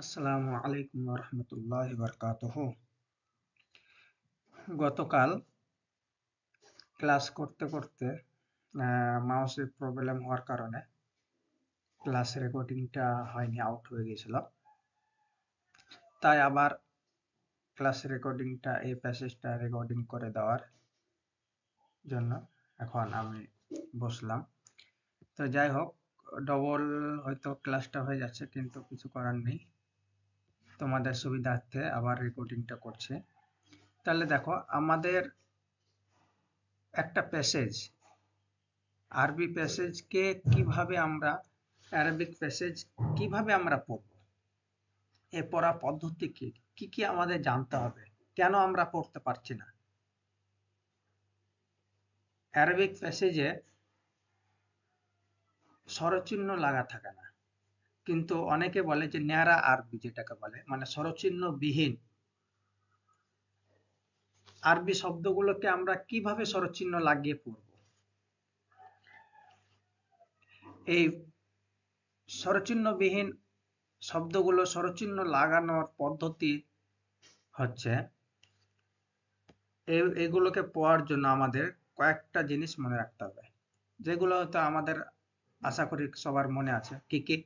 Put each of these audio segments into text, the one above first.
আসসালামু আলাইকুম রহমতুল্লাহ বরকাতহ। গতকাল ক্লাস করতে করতে মাউসের প্রবলেম হওয়ার কারণে ক্লাস রেকর্ডিংটা হয়নি, আউট হয়ে গিয়েছিল। তাই আবার ক্লাস রেকর্ডিংটা, এই প্যাসেজটা রেকর্ডিং করে দেওয়ার জন্য এখন আমি বসলাম। তো যাই হোক, ডবল হয়তো ক্লাসটা হয়ে যাচ্ছে, কিন্তু কিছু করার নেই, তোমাদের সুবিধার্থে আবার রেকর্ডিংটা করছে। তাহলে দেখো, আমাদের একটা প্যাসেজ, আরবি প্যাসেজকে কিভাবে আমরা, অ্যারাবিক প্যাসেজ কিভাবে আমরা পড়ব, এ পড়া পদ্ধতি কি কি কি আমাদের জানতে হবে, কেন আমরা পড়তে পারছি না। অ্যারাবিক প্যাসেজে স্বরচিহ্ন লাগা থাকে না, কিন্তু অনেকে বলে যে ন্যাড়া আরবি, যেটাকে বলে মানে স্বরচিহ্ন বিহীন আরবি শব্দগুলোকে আমরা কিভাবে স্বরচিহ্ন লাগিয়ে পড়ব। এই স্বরচিহ্নবিহীন শব্দগুলো স্বরচিহ্ন লাগানোর পদ্ধতি হচ্ছে, এগুলোকে পড়ার জন্য আমাদের কয়েকটা জিনিস মনে রাখতে হবে, যেগুলো হয়তো আমাদের আশা করি সবার মনে আছে। কি কি?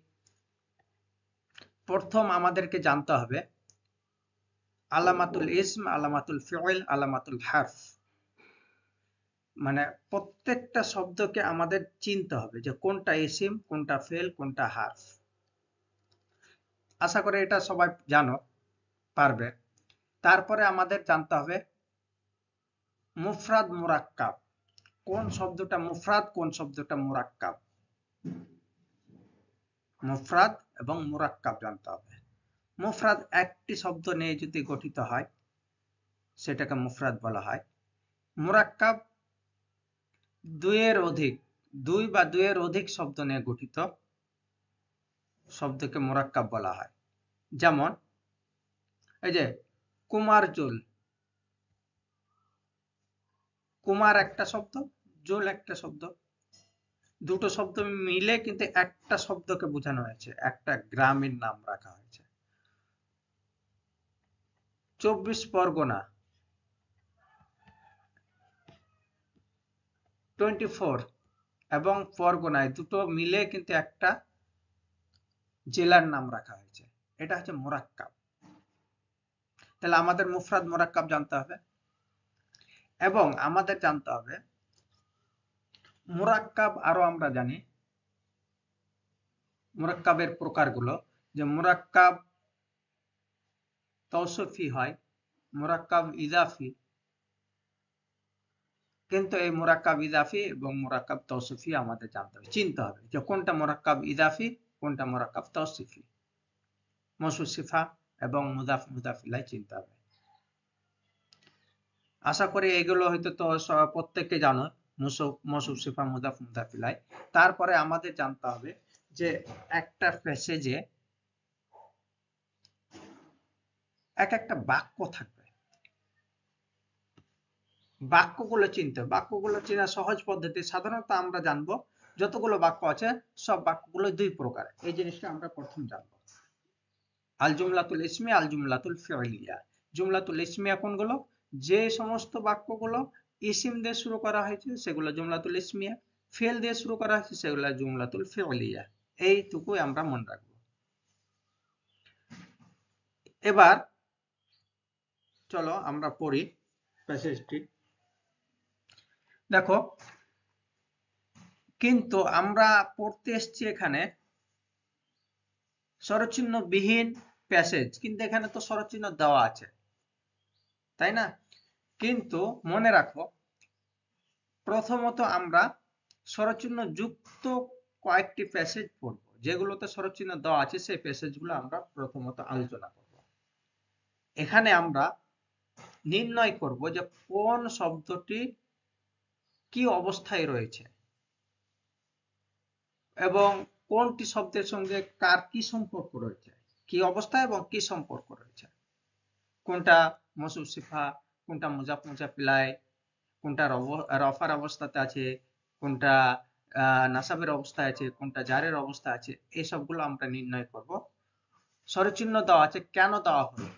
প্রথম আমাদেরকে জানতে হবে আলামাতুল ইসম, আলামাতুল ফিল, আলামাতুল হারফ। মানে প্রত্যেকটা শব্দকে আমাদের চিনতে হবে যে কোনটা ইসিম, কোনটা ফেল, কোনটা হারফ। আশা করি এটা সবাই জানো, পারবে। তারপরে আমাদের জানতে হবে মুফরাদ মুরাক্কাব, কোন শব্দটা মুফরাদ, কোন শব্দটা মুরাক্কাব। মুফরাদ এবং মুরাক্কাব জানতে হবে। মুফরাদ একটি শব্দ নিয়ে যদি গঠিত হয় সেটাকে মুফরাদ বলা হয়। মুরাক্কাব দুই বা দুইয়ের অধিক শব্দ নিয়ে গঠিত শব্দকে মুরাক্কাব বলা হয়। যেমন এই যে কুমারজুল, কুমার একটা শব্দ, জুল একটা শব্দ, দুটো শব্দ মিলে কিন্তু একটা শব্দকে বোঝানো হয়েছে, একটা গ্রামের নাম রাখা হয়েছে। 24 পরগনা, 24 এবং পরগনায় দুটো মিলে কিন্তু একটা জেলার নাম রাখা হয়েছে। এটা হচ্ছে মুরাক্কাব। তাহলে আমাদের মুফরাদ মুরাক্কাব জানতে হবে, এবং আমাদের জানতে হবে মুরাক্কাব। আরো আমরা জানি মুরাক্কাবের প্রকারগুলো, যে মুরাক্কাব তৌসিফি হয়, মুরাক্কাব ইজাফি। কিন্তু এই মুরাক্কাব ইজাফি এবং মুরাক্কাব তৌসিফি আমাদের জানতে হবে, চিনতে হবে যে কোনটা মুরাক্কাব ইজাফি, কোনটা মুরাক্কাব তৌসিফি। মওসুফ সিফা এবং মুদাফ মুদাফ ইলাইহি চিনতে হবে। আশা করি এগুলো হয়তো তো প্রত্যেককে জানো, মওসুফ সিফা মুদাফ মুদাফ ইলাইহি। তারপরে আমাদের জানতে হবে যে একটা প্যাসেজে এক একটা বাক্য থাকবে, বাক্যগুলো চিনতে হবে। বাক্যগুলো চেনা সহজ পদ্ধতি, সাধারণত আমরা জানবো যতগুলো বাক্য আছে সব বাক্যগুলো দুই প্রকার, এই জিনিসটা আমরা প্রথম জানবো। আল জুমলাতুল ইসমিয়া, আল জুমলাতুল ফি'লিয়া। জুমলাতুল ইসমিয়া কোনগুলো? যে সমস্ত বাক্যগুলো ইসিম দিয়ে শুরু করা হয়েছে সেগুলো জুমলাতুল ইসমিয়া, ফেল দিয়ে শুরু করা হয়েছে সেগুলো জুমলাতুল ফি'লিয়া। এইটুকুই আমরা মনে রাখবো। এবার চলো আমরা পড়ি প্যাসেজটি। দেখো, কিন্তু আমরা পড়তে এসছি এখানে স্বরচিহ্ন বিহীন প্যাসেজ, কিন্তু এখানে তো স্বরচিহ্ন দেওয়া আছে, তাই না? কিন্তু মনে রাখো, প্রথমত আমরা স্বরচিহ্ন যুক্ত কয়েকটি প্যাসেজ পড়ব, যেগুলোতে স্বরচিহ্ন দেওয়া আছে সেই প্যাসেজগুলো আমরা প্রথমত আলোচনা করব। এখানে আমরা নির্ণয় করব যে কোন শব্দটি কি অবস্থায় রয়েছে এবং কোনটি শব্দের সঙ্গে কার কি সম্পর্ক রয়েছে, কি অবস্থা এবং কি সম্পর্ক রয়েছে, কোনটা মওসুফ সিফা, কোনটা মুজাফ মুজাফ ইলাইহি, কোনটা রফার অবস্থাতে আছে, কোনটা নাসাবের অবস্থায় আছে, কোনটা জারের অবস্থা আছে, এই সবগুলো আমরা নির্ণয় করব স্বরচিহ্ন দেওয়া আছে, কেন দেওয়া হলো?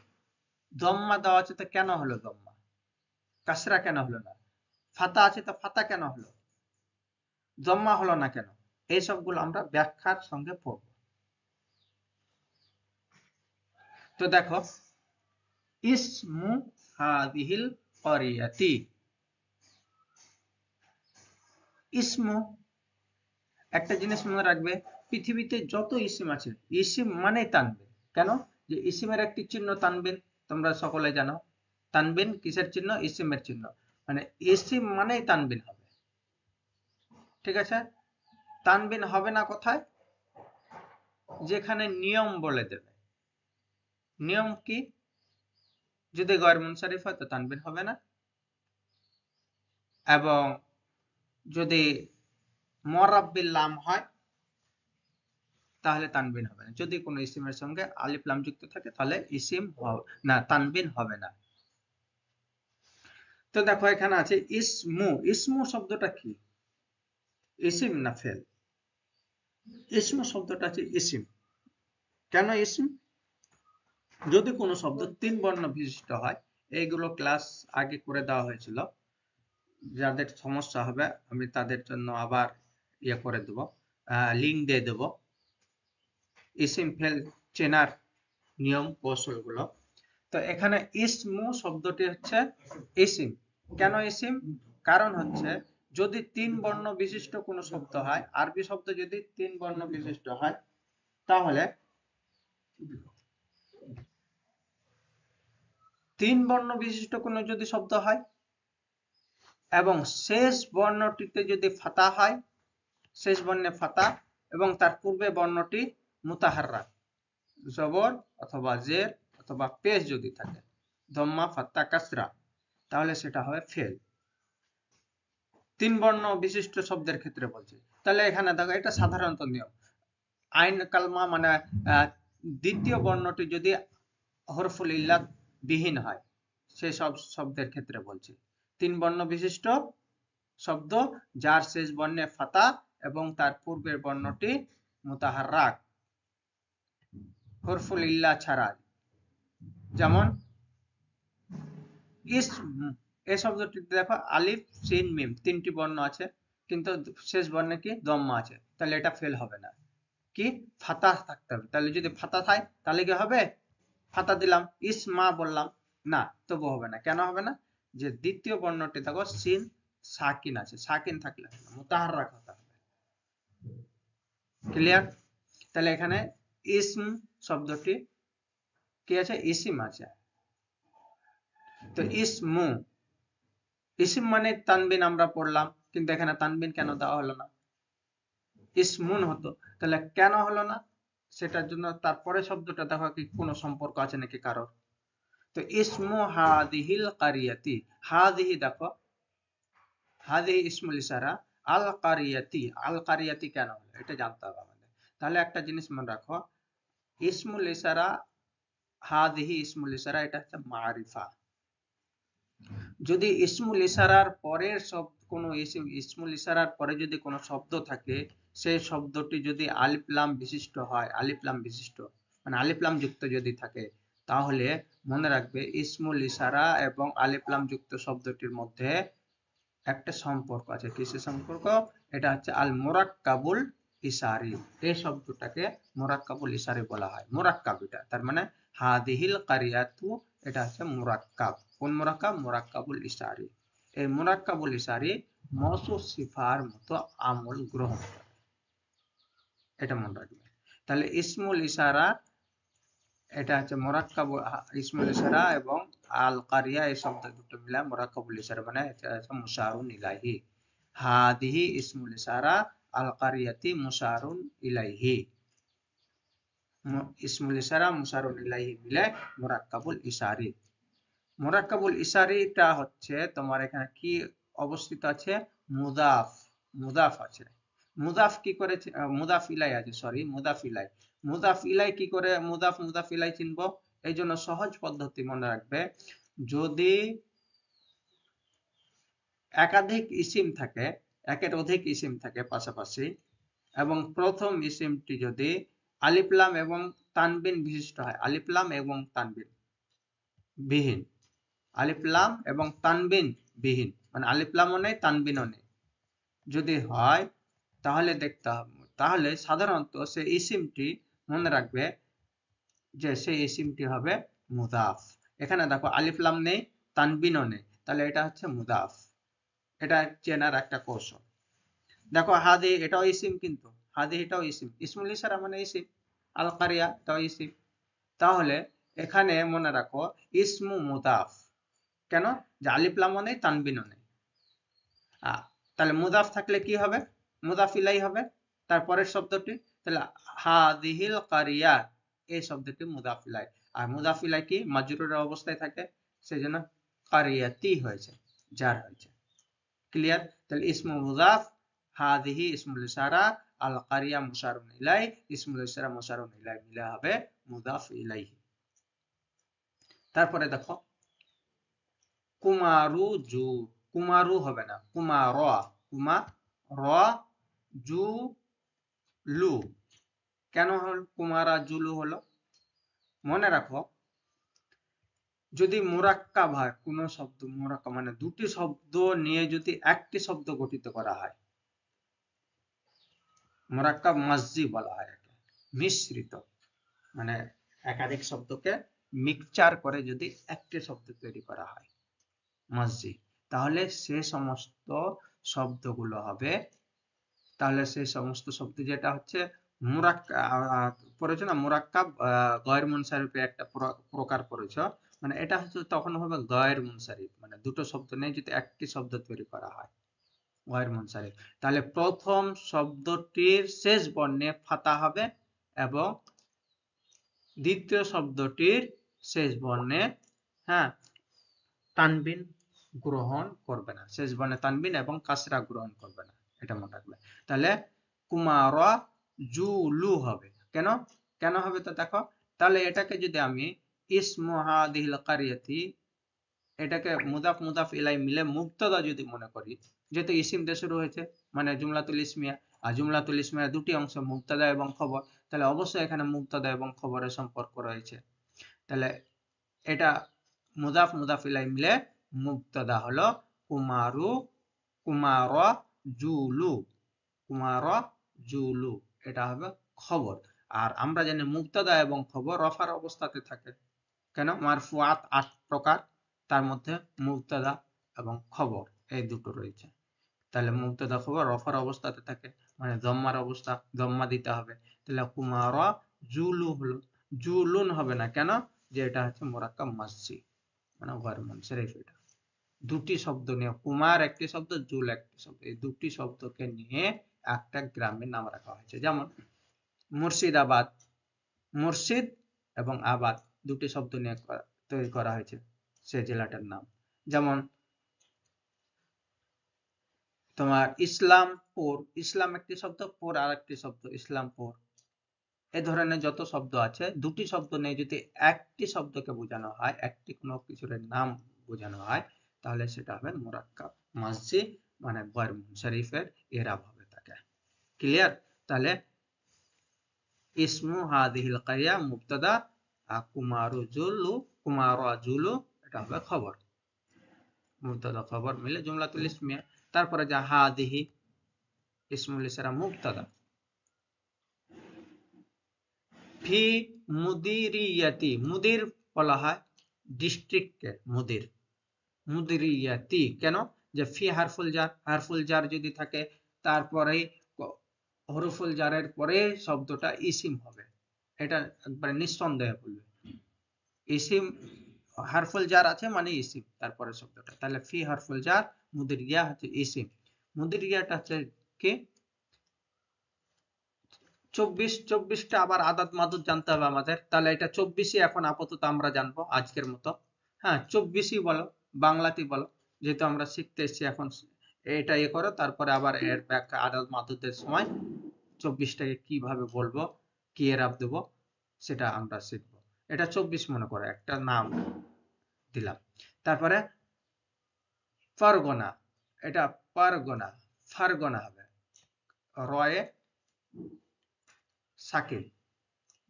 দম্মা দেওয়া আছে, তো কেন হলো দম্মা? কাসরা কেন হলো না? ফাতা আছে, তো ফাতা কেন হলো? দম্মা হলো না কেন? এই সবগুলো আমরা ব্যাখ্যার সঙ্গে পড়ব। তো দেখো, ইসমু হাদিহিল ক্বরিয়াতি, ইসমু, একটা জিনিস মনে রাখবে, পৃথিবীতে যত ইসিম আছে, ইসিম মানে তানবিন। কেন? যে ইসিমের একটি চিহ্ন তানবিন, তোমরা সকলে জানো। তানবিন কিসের চিহ্ন? ইসিমের চিহ্ন। মানে ইসিম মানেই তানবিন হবে। ঠিক আছে? তানবিন হবে না কোথায়? যেখানে নিয়ম বলে দেবে। নিয়ম কি? যদি গয়র মুনসারিফ হয় তো তানবিন হবে না, এবং যদি মুরাব্বিল লাম হয় তাহলে তানবিন হবে না। যদি কোনো ইসিমের সঙ্গে আলিফ লাম যুক্ত থাকে তাহলে ইসিম না, তানবিন হবে না। তো দেখো এখানে আছে ইসমু। ইসমু শব্দটা কি? ইসিম না ফেল? ইসমু শব্দটা আছে ইসিম। কেন ইসিম? যদি কোনো শব্দ 3 বর্ণ বিশিষ্ট হয়, এইগুলো ক্লাস আগে করে দেওয়া হয়েছিল। যাদের সমস্যা হবে আমি তাদের জন্য আবার ইয়ে করে দেব, লিঙ্ক দিয়ে দেব, ইসিম ফেল চেনার নিয়ম কৌশলগুলো। তো এখানে ইসমু শব্দটি হচ্ছে ইসিম। কেন ইসিম? কারণ হচ্ছে যদি 3 বর্ণ বিশিষ্ট কোনো শব্দ হয়, আরবি শব্দ যদি 3 বর্ণ বিশিষ্ট হয়, তাহলে 3 বর্ণ বিশিষ্ট কোনো যদি শব্দ হয় এবং শেষ বর্ণটিতে যদি ফাতা হয়, শেষ বর্ণে ফাতা এবং তার পূর্বে বর্ণটি মুতাহাররাক, জবর অথবা জের অথবা পেশ যদি থাকে, দম্মা ফাত্তা কাসরা, তাহলে সেটা হবে ফেল। 3 বর্ণ বিশিষ্ট শব্দের ক্ষেত্রে বলছি। তাহলে এখানে দেখো, এটা সাধারণত নিয়ম। আইন কালমা মানে দ্বিতীয় বর্ণটি যদি হরফুল ইল্লাত বিহীন হয়, সেই সব শব্দের ক্ষেত্রে বলছি। 3 বর্ণ বিশিষ্ট শব্দ যার শেষ বর্ণে ফাতা এবং তার পূর্বের বর্ণটি মুতাহাররাক, হরফুল ইল্লা ছাড়া। যেমন এই শব্দটিতে দেখো আলিফ সিন মিম 3টি বর্ণ আছে, কিন্তু শেষ বর্ণে কি দম্মা আছে, তাহলে এটা ফেল হবে না। কি? ফাতা থাকতে হবে। তাহলে যদি ফাতা থাকে তাহলে কি হবে? ফাতা দিলাম, ইসমা বললাম না, তবু হবে না। কেন হবে না? যে দ্বিতীয় বর্ণটি দেখো সিন সাকিন আছে, সাকিন থাকলে মুতাহাররাক হতে হবে। ক্লিয়ার? তাহলে এখানে ইসম শব্দটি কি আছে? ইসিম আছে। তো ইসমু, ইসিম মানে তানবিন আমরা পড়লাম, কিন্তু এখানে তানবিন কেন দেওয়া হলো না? ইসমুন হতো, তাহলে কেন হলো না? সেটার জন্য তারপরে শব্দটা দেখো কি কোনো সম্পর্ক আছে নাকি কারোর। তো ইসমু হাদিহিল কারিয়াতি, হাদিহি দেখো, হাদিহি ইসমুল ইশারা, আল কারিয়াতি, আল কারিয়াতি কেন হলো এটা জানতে হবে আমাদের। তাহলে একটা জিনিস মনে রাখো, ইসমুল ইশারা, হাদিহি ইসমুল ইশারা, এটা হচ্ছে মারিফা। যদি ইসমুল ইশারার পরের সব কোনো ইসমুল ইশারার পরে যদি কোনো শব্দ থাকে, সেই শব্দটি যদি আলিফ লাম বিশিষ্ট হয়, আলিফ লাম বিশিষ্ট মানে আলিফ লাম যুক্ত যদি থাকে, তাহলে মনে রাখবে ইসমুল ইশারা এবং আলিফ লাম যুক্ত শব্দটির মধ্যে একটা সম্পর্ক আছে। কিসের সম্পর্ক? এটা হচ্ছে আল মুরাক্কাবুল ইশারি। এই শব্দটাকে মুরাক্কাবুল ইশারি বলা হয়। মুরাক্কাব এটা, তার মানে হাদিহিল কারিয়াতু, এটা হচ্ছে মুরাক্কাব। কোন মুরাক্কাব? মুরাক্কাবুল ইশারি। এই মুরাক্কাবুল ইশারি মওসুফ সিফার মতো আমল গ্রহণ করে, এটা মনে রাখবে। তাহলে ইসমুল ইশারা, এটা হচ্ছে মুরাক্কাবুল ইসমুল ইশারা এবং আল কারিয়া, এই শব্দ দুটো মিলে মুরাক্কাবুল ইশারা, মানে এটা হচ্ছে মুশারুন ইলাইহি। হাদিহি ইসমুল ইশারা, আল কারিয়াতি মুশারুন ইলাইহি। ইসমুল ইশারা মুশারুন ইলাইহি মিলে মুরাক্কাবুল ইশারি। মুরাক্কাবুল ইশারিটা হচ্ছে তোমার এখানে কি অবস্থিত আছে? মুদাফ, মুদাফ আছে। মুদাফ কি করে? মুদাফ ইলাই আছে, সরি মুদাফ ইলাই। মুদাফ ইলাই কি করে মুদাফ মুদাফ ইলাই চিনবো? এই জন্য সহজ পদ্ধতি মনে রাখবে, যদি একাধিক ইসিম থাকে, একের অধিক ইসিম থাকে পাশাপাশি, এবং প্রথম ইসিমটি যদি আলিফ লাম এবং তানবিন বিশিষ্ট হয়, আলিফ লাম এবং তানবিন বিহীন, আলিফ লাম এবং তানবিন বিহীন, মানে আলিফ লামও নেই তানবিনও নেই যদি হয়, তাহলে দেখতে হবে, তাহলে সাধারণত সেই ইসিমটি মনে রাখবে যে সেই ইসিমটি হবে মুদাফ। এখানে দেখো আলিফ লাম নেই তানবিনও নেই, তাহলে এটা হচ্ছে মুদাফ। এটা চেনার একটা কৌশল। দেখো হাদি এটাও ইসিম, কিন্তু হাদি এটাও ইসিম, ইসমুল ইশারা মানে ইসিম, আল কারিয়া এটাও ইসিম। তাহলে এখানে মনে রাখো ইসমু মুদাফ, কেন? যে আলিফ লামও নেই তানবিনও নেই। তাহলে মুদাফ থাকলে কি হবে? মুদাফ ইলাই হবে তারপরের শব্দটি। তাহলে হাদিহিল কারিয়া এই শব্দটি মুদাফ ইলাই, আর মুদাফ ইলাই কি মাজরুরের অবস্থায় থাকে, সেজন্য কারিয়াতি হয়েছে, জার হয়েছে। ক্লিয়ার? তাহলে ইসমু মুদাফ, হাদিহি ইসমুল ইশারা, আল কারিয়া মুশারুন ইলাই, ইসমুল ইশারা মুশারুন ইলাই মিলে হবে মুদাফ ইলাইহি। তারপরে দেখো কুমারু জু, কুমারু হবে না, কুমার, জু লু। কেন হল কুমারা জুলু হলো? মনে রাখো যদি মুরাক্কাব হয় কোন শব্দ, মুরাক্কাব মানে দুটি শব্দ নিয়ে যদি একটি শব্দ গঠিত করা হয়, মুরাক্কাব মাজজি বলা হয় একে, মিশ্রিত, মানে একাধিক শব্দকে মিক্সচার করে যদি একটি শব্দ তৈরি করা হয় মাজজি, তাহলে সে সমস্ত শব্দগুলো হবে, তাহলে সেই সমস্ত শব্দ যেটা হচ্ছে মুরাক্কাব পড়েছো না, মুরাক্কাব গয়র মুনসারিফে একটা প্রকার পড়েছো, মানে এটা হচ্ছে তখন হবে গয়র মুনসারিফ, মানে দুটো শব্দ নিয়ে যদি একটি শব্দ তৈরি করা হয় গয়র মুনসারিফ, তাহলে প্রথম শব্দটির শেষ বর্ণে ফাতা হবে এবং দ্বিতীয় শব্দটির শেষ বর্ণে তানবিন গ্রহণ করবে না, শেষ বর্ণে তানবিন এবং কাসরা গ্রহণ করবে না, এটা মনে রাখবে। তাহলে কুমারা জুলু হবে, কেন কেন হবে তো দেখো, তাহলে এটাকে যদি আমি ইসমু হাদিহিল কারিয়াতি, এটাকে মুদাফ মুদাফ ইলাই মিলে মুবতাদা যদি মনে করি, যেহেতু ইসিম দিয়ে শুরু হয়েছে মানে জুমলাতুল ইসমিয়া, আর জুমলাতুল ইসমিয়া দুটি অংশ মুবতাদা এবং খবর, তাহলে অবশ্যই এখানে মুবতাদা এবং খবরের সম্পর্ক রয়েছে। তাহলে এটা মুদাফ মুদাফ ইলাই মিলে মুবতাদা হলো কুমারু, কুমারা জুলু, কুমারা জুলু, এটা হবে খবর। আর আমরা জানি মুবতাদা এবং খবর রফার অবস্থাতে থাকে, কেন? মারফুআত ৮ প্রকার, তার মধ্যে মুবতাদা এবং খবর এই দুটো রয়েছে। তাহলে মুবতাদা খবর রফার অবস্থাতে থাকে, মানে দম্মার অবস্থা, দম্মা দিতে হবে। তাহলে কুমারা জুলু হলো, জুলুন হবে না, কেন? যে এটা হচ্ছে মুরাক্কাব মাজজি, মানে গয়র মুনসারিফ। এটা দুটি শব্দ নিয়ে, কুমার একটি শব্দ, জুল একটি শব্দ, এই দুটি শব্দকে নিয়ে একটা গ্রামের নাম রাখা হয়েছে। যেমন মুর্শিদাবাদ, মুর্শিদ এবং আবাদ দুটি শব্দ নিয়ে তৈরি করা হয়েছে সে জেলাটার নাম। যেমন তোমার ইসলামপুর, ইসলাম একটি শব্দ, পুর আর একটি শব্দ, ইসলামপুর। এ ধরনের যত শব্দ আছে, দুটি শব্দ নিয়ে যদি একটি শব্দকে বোঝানো হয়, একটি কোনো কিছুর নাম বোঝানো হয়, তাহলে সেটা হবে মুরাক্কাব মাজজি, মানে গয়র মুনসারিফের এরাব হবে তাকে। ক্লিয়ার? তাহলে ইসমু হাদিহিল কারিয়া মুবতাদা, কুমারু জুলু, কুমারা জুলু এটা হবে খবর, মুবতাদা খবর মিলে জুমলাতুল ইসমিয়া। তারপরে যা হাদিহি ইসমুল ইশারা মুবতাদা, ফি মুদিরিয়াতি, মুদির বলা হয় ডিস্ট্রিক্টকে মুদির, মুদিরিয়াতি কেন? যে ফি হারফুল জার, হারফুল জার যদি থাকে তারপরে হরফুল জারের পরে শব্দটা ইসিম হবে, এটা একবারে নিঃসন্দেহে বলবে, ইসিম হারফুল জার আছে মানে ইসিম তারপরে শব্দটা, তাহলে ফি হারফুল জার, মুদিরিয়া হচ্ছে ইসিম, মুদিরিয়াটা হচ্ছে কি 24, 24টা আবার আদাদ মাদুদ জানতে হবে আমাদের, তাহলে এটা 24ই এখন আপাতত আমরা জানবো আজকের মতো। 24ই বলো, বাংলাতেই বলো, যেহেতু আমরা শিখতে এসেছি এখন, এটা করো, তারপরে আবার এর ব্যাখ্যা আদাদ মাদুদের সময় 24টাকে কিভাবে বলবো, কি এরাব দেবো, সেটা আমরা শিখবো। এটা 24 মনে করো, একটা নাম দিলাম। তারপরে ফারগনা, এটা পারগনা, ফারগনা হবে, রয়ে সাকিন,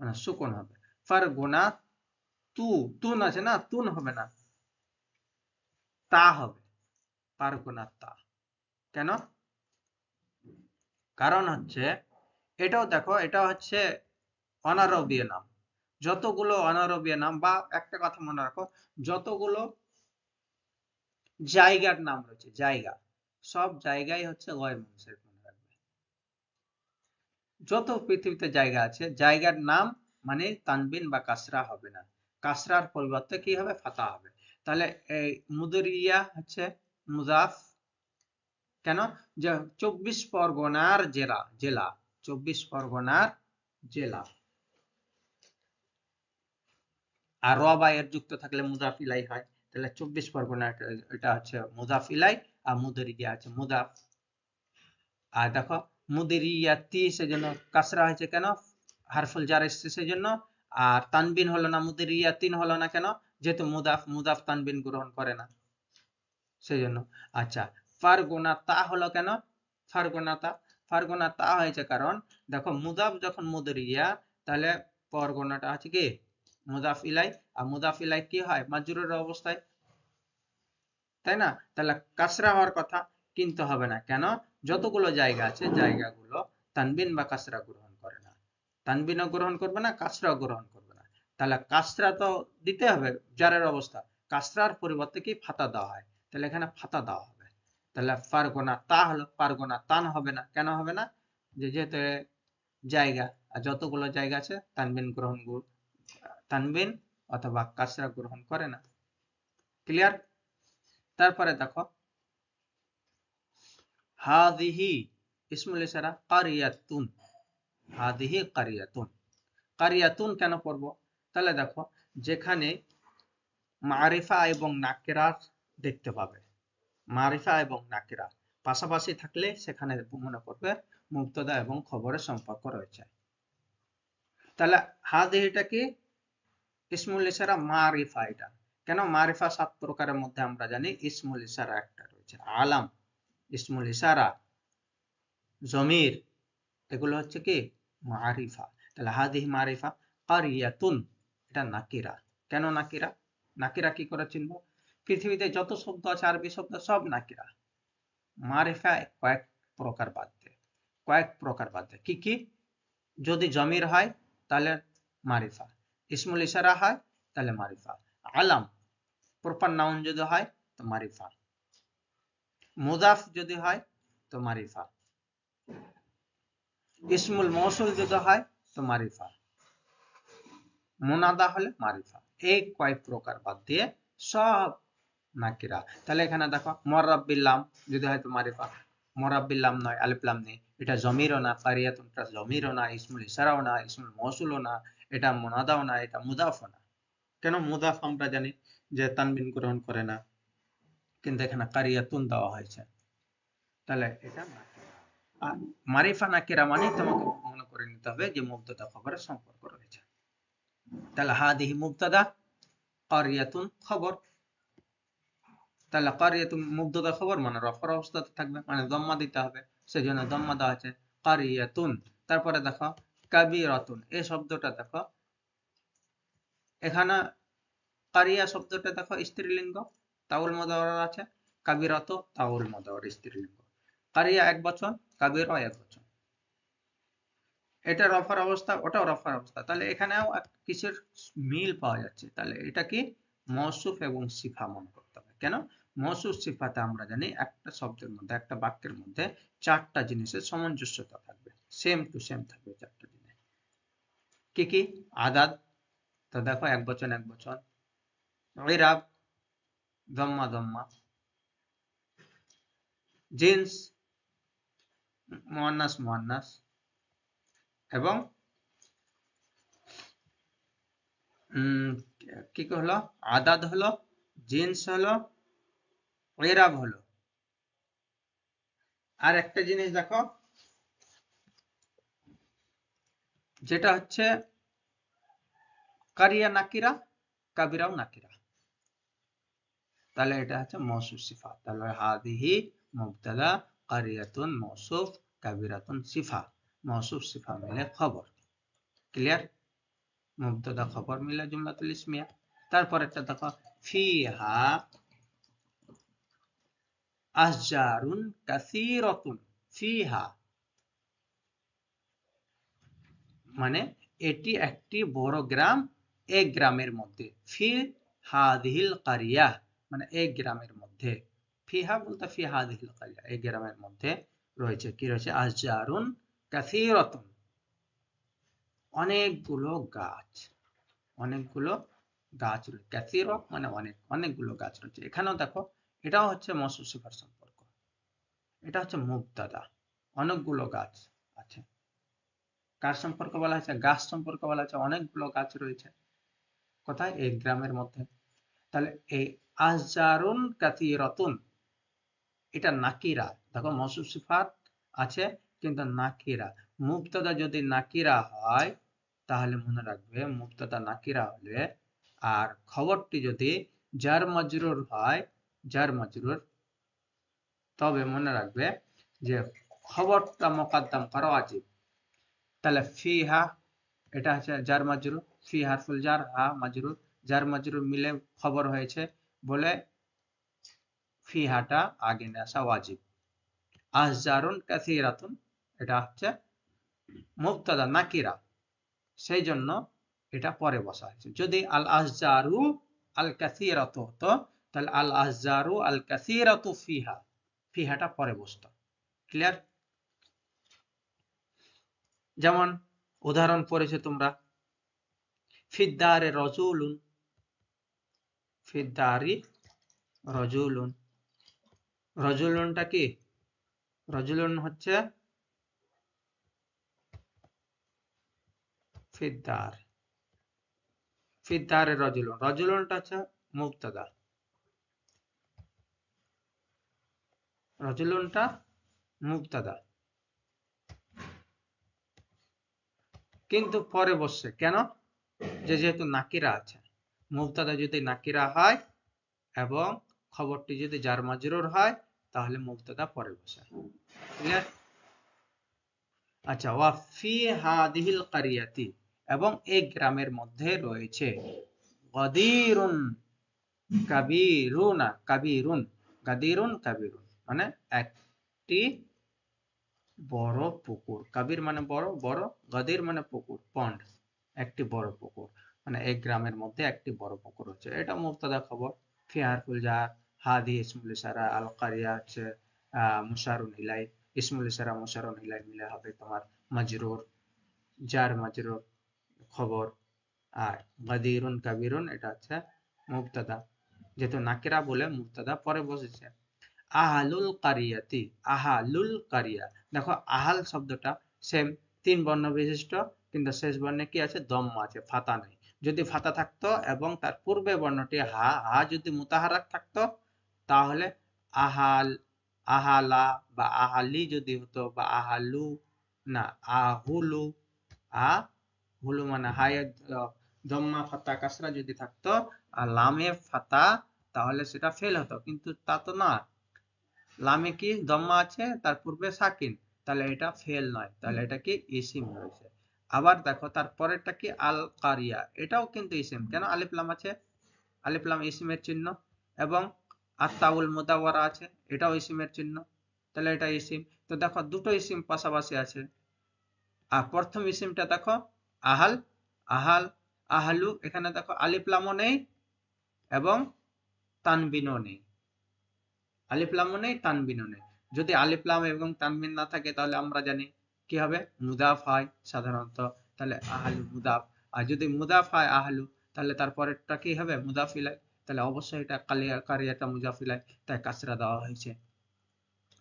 মানে সুকুন হবে। ফারগুনা তু, তুন আছে না, তুন হবে না, তা হবে, ফারগুনা তা। কেন? কারণ হচ্ছে এটাও দেখো, এটা হচ্ছে অনারবীয় নাম। যতগুলো অনারবীয় নাম, বা একটা কথা মনে রাখো, যতগুলো জায়গার নাম রয়েছে, জায়গা, সব জায়গায় হচ্ছে গয়ের মুনসারিফ মনে রাখবে। যত পৃথিবীতে জায়গা আছে, জায়গার নাম মানে তানবিন বা কাসরা হবে না, কাসরার পরিবর্তে কি হবে, ফাতা হবে। তাহলে এই মুদরিয়া হচ্ছে মুজাফ। কেন? যে 24 পরগনার জেলা, জেলা 24 পরগনার জেলা। আর রবা এর যুক্ত থাকলে মুজাফ ইলাই হয়। তাহলে 24 পরগনা, এটা হচ্ছে মুজাফ ইলাই, আর মুদরিয়া আছে মুজাফ। আর দেখো মুদিরিয়াতি, সেজন্য কাসরা হয়েছে কেন, হারফুল জার এসেছে সেজন্য। আর তানবিন হলো না, মুদিরিয়াতিন হলো না কেন, যেহেতু মুদাফ, মুদাফ তানবিন গ্রহণ করে না সেজন্য। আচ্ছা, ফারগুনা তা হলো কেন, ফারগুনা তা, ফারগুনা তা হয়েছে কারণ দেখো মুদাফ যখন মুদরিয়া, তাহলে পরগনাটা আছে কি মুদাফ ইলাই, আর মুদাফ ইলাই কি হয়, মাজরুরের অবস্থায়, তাই না? তাহলে কাসরা হওয়ার কথা, কিন্তু হবে না। কেন? যতগুলো জায়গা আছে, জায়গাগুলো তানবিন বা কাসরা গ্রহণ করে না, তানবিনও গ্রহণ করবে না, কাসরাও গ্রহণ করবে না। তাহলে কাসরা তো দিতে হবে, জারের অবস্থা, কাসরার পরিবর্তে কি ফাতা দেওয়া হয়, তাহলে এখানে ফাতা দেওয়া হবে। তাহলে ফারগোনা তা হলো, ফারগোনা তান হবে না। কেন হবে না? যেহেতু জায়গা, আর যতগুলো জায়গা আছে তানবিন গ্রহণ, তানবিন অথবা কাসরা গ্রহণ করে না। ক্লিয়ার? তারপরে দেখো হাদিহি ইসমুল ইশারা কারিয়াতুন, হাদিহি কারিয়াতুন। কারিয়াতুন কেন পড়বো? তাহলে দেখো যেখানে মারিফা এবং নাকিরা দেখতে পাবে, মারিফা এবং নাকিরা পাশাপাশি থাকলে সেখানে মনে করবে মুবতাদা এবং খবরের সম্পর্ক রয়েছে। তাহলে হাদিহিটা কি, ইসমুল ইশারা মারিফা। এটা কেন মারিফা? 7 প্রকারের মধ্যে আমরা জানি ইসমুল ইশারা একটা রয়েছে, আলাম, ইসমুল ইশারা, জমির, এগুলো হচ্ছে কি মারিফা। তাহলে হাদিহি মারিফা, কারিয়াতুন এটা নাকিরা। কেন নাকিরা? নাকিরা কি করে চিনবো? পৃথিবীতে যত শব্দ আছে, আরবি শব্দ, সব নাকিরা। মারিফা কয়েক প্রকার বাদ দিয়ে, কয়েক প্রকার বাদ দিয়ে। কি কি? যদি জমির হয় তাহলে মারিফা, ইসমুল ইশারা হয় তাহলে মারিফা, আলাম প্রপার নাউন যদি হয় তো মারিফা, মুদাফ যদি হয় তো মারিফা, ইসমুল মৌসুল যদি হয় তো মারিফা, মুনাদা হলে মারিফা। এই কয়েক প্রকার বাদ দিয়ে সব নাকিরা। তাহলে এখানে দেখো মরাব্বিল্লাম যদি হয় তো মারিফা, মরাব্বিল্লাম নয়, আলিফ লাম নেই, এটা জমিরও না, কারিয়াতুন প্লাস জমিরও না, ইসমুল ইশারাও না, ইসমুল মৌসুলও না, এটা মুনাদাও না, এটা মুদাফও না। কেন? মুদাফ আমরা জানি যে তানবিন গ্রহণ করে না, কিন্তু এখানে কারিয়াতুন দেওয়া হয়েছে, তাহলে এটা নাকিরা। আর মারিফা নাকিরা মানে তোমাকে মনে করে নিতে হবে যে মুবতাদা খবরের সম্পর্ক রয়েছে। তাহলে হাদিহি মুবতাদা, কারিয়াতুন খবর। তাহলে কারিয়াতুন মুবতাদা খবর মানে রফার অবস্থাতে থাকবে, মানে দম্মা দিতে হবে, সেজন্য দম্মা দেওয়া আছে কারিয়াতুন। তারপরে দেখো কাবিরাতুন, এই শব্দটা দেখো এখানে, কারিয়া শব্দটা দেখো স্ত্রীলিঙ্গ, তাউল মুদাওয়ার আছে, কাবিরাত তাউল মুদাওয়ার স্ত্রীলিঙ্গ, কারিয়া এক বচন, কাবিরা এক বচন। এটা রফার অবস্থা, ওটাও রফার অবস্থা। তাহলে এখানেও কিসের মিল পাওয়া যাচ্ছে? তাহলে এটা কি মওসুফ এবং সিফা মনে করতে হবে। কেন? মওসুফ সিফাতে আমরা জানি একটা শব্দের মধ্যে, একটা বাক্যের মধ্যে 4টা জিনিসের সামঞ্জস্যতা থাকবে, সেম টু সেম থাকবে 4টা জিনিস। কি কি? আদাদ, তো দেখো এক বচন এক বচন, ইরাব, দম্মা দম্মা, জিন্স, মুয়ান্নাস মুয়ান্নাস, এবং কি হলো, আদাদ হলো, জিন্স হলো, ইরাব হলো। আর একটা জিনিস দেখো, যেটা হচ্ছে কারিয়া নাকিরা, কাবিরাও নাকিরা। তাহলে এটা হচ্ছে মওসুফ সিফা। তাহলে হাদিহি মুবতাদা, কারিয়াতুন মওসুফ, কাবিরাতুন সিফা, মওসুফ সিফা মিলে খবর। ক্লিয়ার? মুবতাদা খবর মিলে জুমলাতুল ইসমিয়া। তারপরেরটা দেখো ফিহা আশজারুন কাসীরাতুন। ফিহা মানে এটি একটি বড় গ্রাম, এক গ্রামের মধ্যে। ফি হাদিহিল কারিয়া মানে এক গ্রামের মধ্যে। ফিহা বলতে ফি হাদিহিল কারিয়া এক গ্রামের মধ্যে রয়েছে কি রয়েছে আশজারুন কাসীরাতুন অনেকগুলো গাছ। অনেকগুলো গাছ রয়েছে। কাসীরা মানে অনেক, অনেকগুলো গাছ রয়েছে। এখানেও দেখো এটাও হচ্ছে মওসুফ সিফার সম্পর্ক। এটা হচ্ছে মুবতাদা, অনেকগুলো গাছ আছে। কার সম্পর্ক বলা হয়েছে? গাছ সম্পর্ক বলা হয়েছে। অনেকগুলো গাছ রয়েছে কোথায়? এই গ্রামের মধ্যে। তাহলে এই আশজারুন কাসীরাতুন এটা নাকিরা। দেখো মওসুফ সিফাত আছে কিন্তু নাকিরা। মুবতাদা যদি নাকিরা হয় তাহলে মনে রাখবে মুবতাদা নাকিরা হলে আর খবরটি যদি জার মাজরুর হয়, জার মাজরুর, তবে মনে রাখবে যে খবরটা মুকদ্দম করা ওয়াজিব। তাহলে ফিহা এটা হচ্ছে জার মাজরুর, ফি হারফুল জার, হা মাজরুর, জার মাজরুর মিলে খবর হয়েছে বলে ফিহাটা আগে নিয়ে আসা ওয়াজিব। আশজারুন কাসীরাতুন এটা হচ্ছে মুবতাদা নাকিরা, সেই জন্য এটা পরে বসা হয়েছে। যদি আল আশজারু আল কাসীরাতু হতো তাহলে আল আশজারু আল কাসীরাতু ফিহা, ফিহাটা পরে বসতো। ক্লিয়ার? যেমন উদাহরণ পড়েছে তোমরা ফিদ্দারে রজুলুন, ফিদ্দারি রজুলুন। রজুলুনটা কি? রজুলুন হচ্ছে ফিদ্দার, ফিদ্দারে রজুলুন, রজুলুনটা হচ্ছে মুবতাদা, রজুলুনটা মুবতাদা কিন্তু পরে বসছে কেন? যেহেতু নাকিরা আছে। মুবতাদা যদি নাকিরা হয় এবং খবরটি যদি জার মাজরুর হয় তাহলে মুবতাদা পরে বসে। ক্লিয়ার? আচ্ছা, ওয়া ফি হাদিহিল কারিয়াতি এবং এই গ্রামের মধ্যে রয়েছে গাদিরুন কাবীরুনা, কাবীরুন, গাদিরুন কাবীরুন মানে একটি বড় পুকুর। কাবির মানে বড়, বড়, গাদির মানে পুকুর, পন্ড, একটি বড় পুকুর। মানে এক গ্রামের মধ্যে একটি বড় পুকুর হচ্ছে। এটা মুবতাদা খবর। ফি হারফুল জার, হাদি ইসমুল ইশারা, আল কারিয়া হচ্ছে মুশারুন ইলাই, ইসমুল ইশারা মুশারুন ইলাই মিলে হবে তোমার মাজরুর, জার মাজরুর খবর। আর গাদিরুন কাবিরুন এটা হচ্ছে মুবতাদা। যেহেতু নাকিরা বলে মুবতাদা পরে বসেছে। আহালুল কারিয়াতি, আহালুল কারিয়া। দেখো আহাল শব্দটা সেম, তিন বর্ণ বিশিষ্ট কিন্তু শেষ বর্ণে কি আছে? দম্ম আছে, ফাতা নেই। যদি ফাতা থাকতো এবং তার পূর্বে বর্ণটি হা, হা যদি মুতাহারাক থাকতো তাহলে আহাল, আহালা বা আহালি যদি হতো, বা আহালু না আহুলু, আহুলু মানে হায়ে দম্মা ফাতা কাসরা যদি থাকতো আর লামে ফাতা তাহলে সেটা ফেল হতো, কিন্তু তা তো না। লামে কি দম্মা আছে, তার পূর্বে সাকিন, তাহলে এটা ফেল নয়, তাহলে এটা কি ইসিম রয়েছে। আবার দেখো তার পরেরটা কি আল কারিয়া, এটাও কিন্তু ইসিম। কেন? আলিফ লাম আছে, আলিফ লাম ইসিমের চিহ্ন, এবং আত্তাউল মুদাওয়ারা আছে, এটাও ইসিমের চিহ্ন, তাহলে এটা ইসিম। তো দেখো দুটো ইসিম পাশাপাশি আছে। আর প্রথম ইসিমটা দেখো আহাল, আহাল, আহালু, এখানে দেখো আলিফ লামও নেই এবং তানবিনও নেই, আলিফ লামও নেই, তানবিনও নেই। যদি আলিফ লাম এবং তানবিন না থাকে তাহলে আমরা জানি কি হবে? মুদাফ হয় সাধারণত, তাহলে আহালু মুদাফ। আর যদি মুদাফ হয় আহালু তাহলে তারপরেরটা কি হবে? মুদাফ ইলাই, তাহলে অবশ্যই এটা কারিয়াটা মুদাফ ইলাই, তাই কাসরা দেওয়া হয়েছে।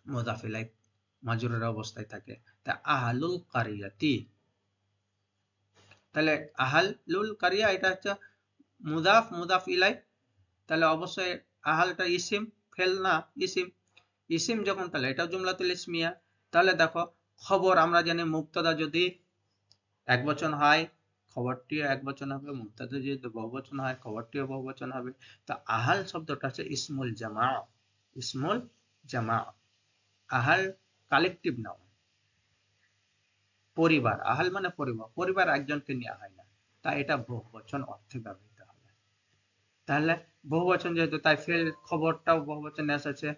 মুদাফ ইলাই মাজরুরের অবস্থায় থাকে, তা আহালুল কারিয়াতি। তাহলে আহালুল কারিয়া এটা হচ্ছে মুদাফ, মুদাফ ইলাই, তাহলে অবশ্যই আহালটা ইসিম, ফেল না, ইসিম। ইসিম যখন তাহলে এটা জুমলাতুল ইসমিয়া। তাহলে দেখো খবর আমরা জানি মুবতাদা যদি এক বচন হয় খবরটিও এক বচন হবে, মুবতাদা যদি বহুবচন হয় খবরটিও বহুবচন হবে। তো আহাল শব্দটা হচ্ছে ইসমুল জামা, ইসমুল জামা। আহাল কালেকটিভ নাউন, পরিবার। আহাল মানে পরিবার, পরিবার একজনকে নেওয়া হয় না। তাই এটা বহুবচন অর্থে ব্যবহৃত হবে। তাহলে বহুবচন যেহেতু, তাই ফেল খবরটাও বহুবচনে এসেছে।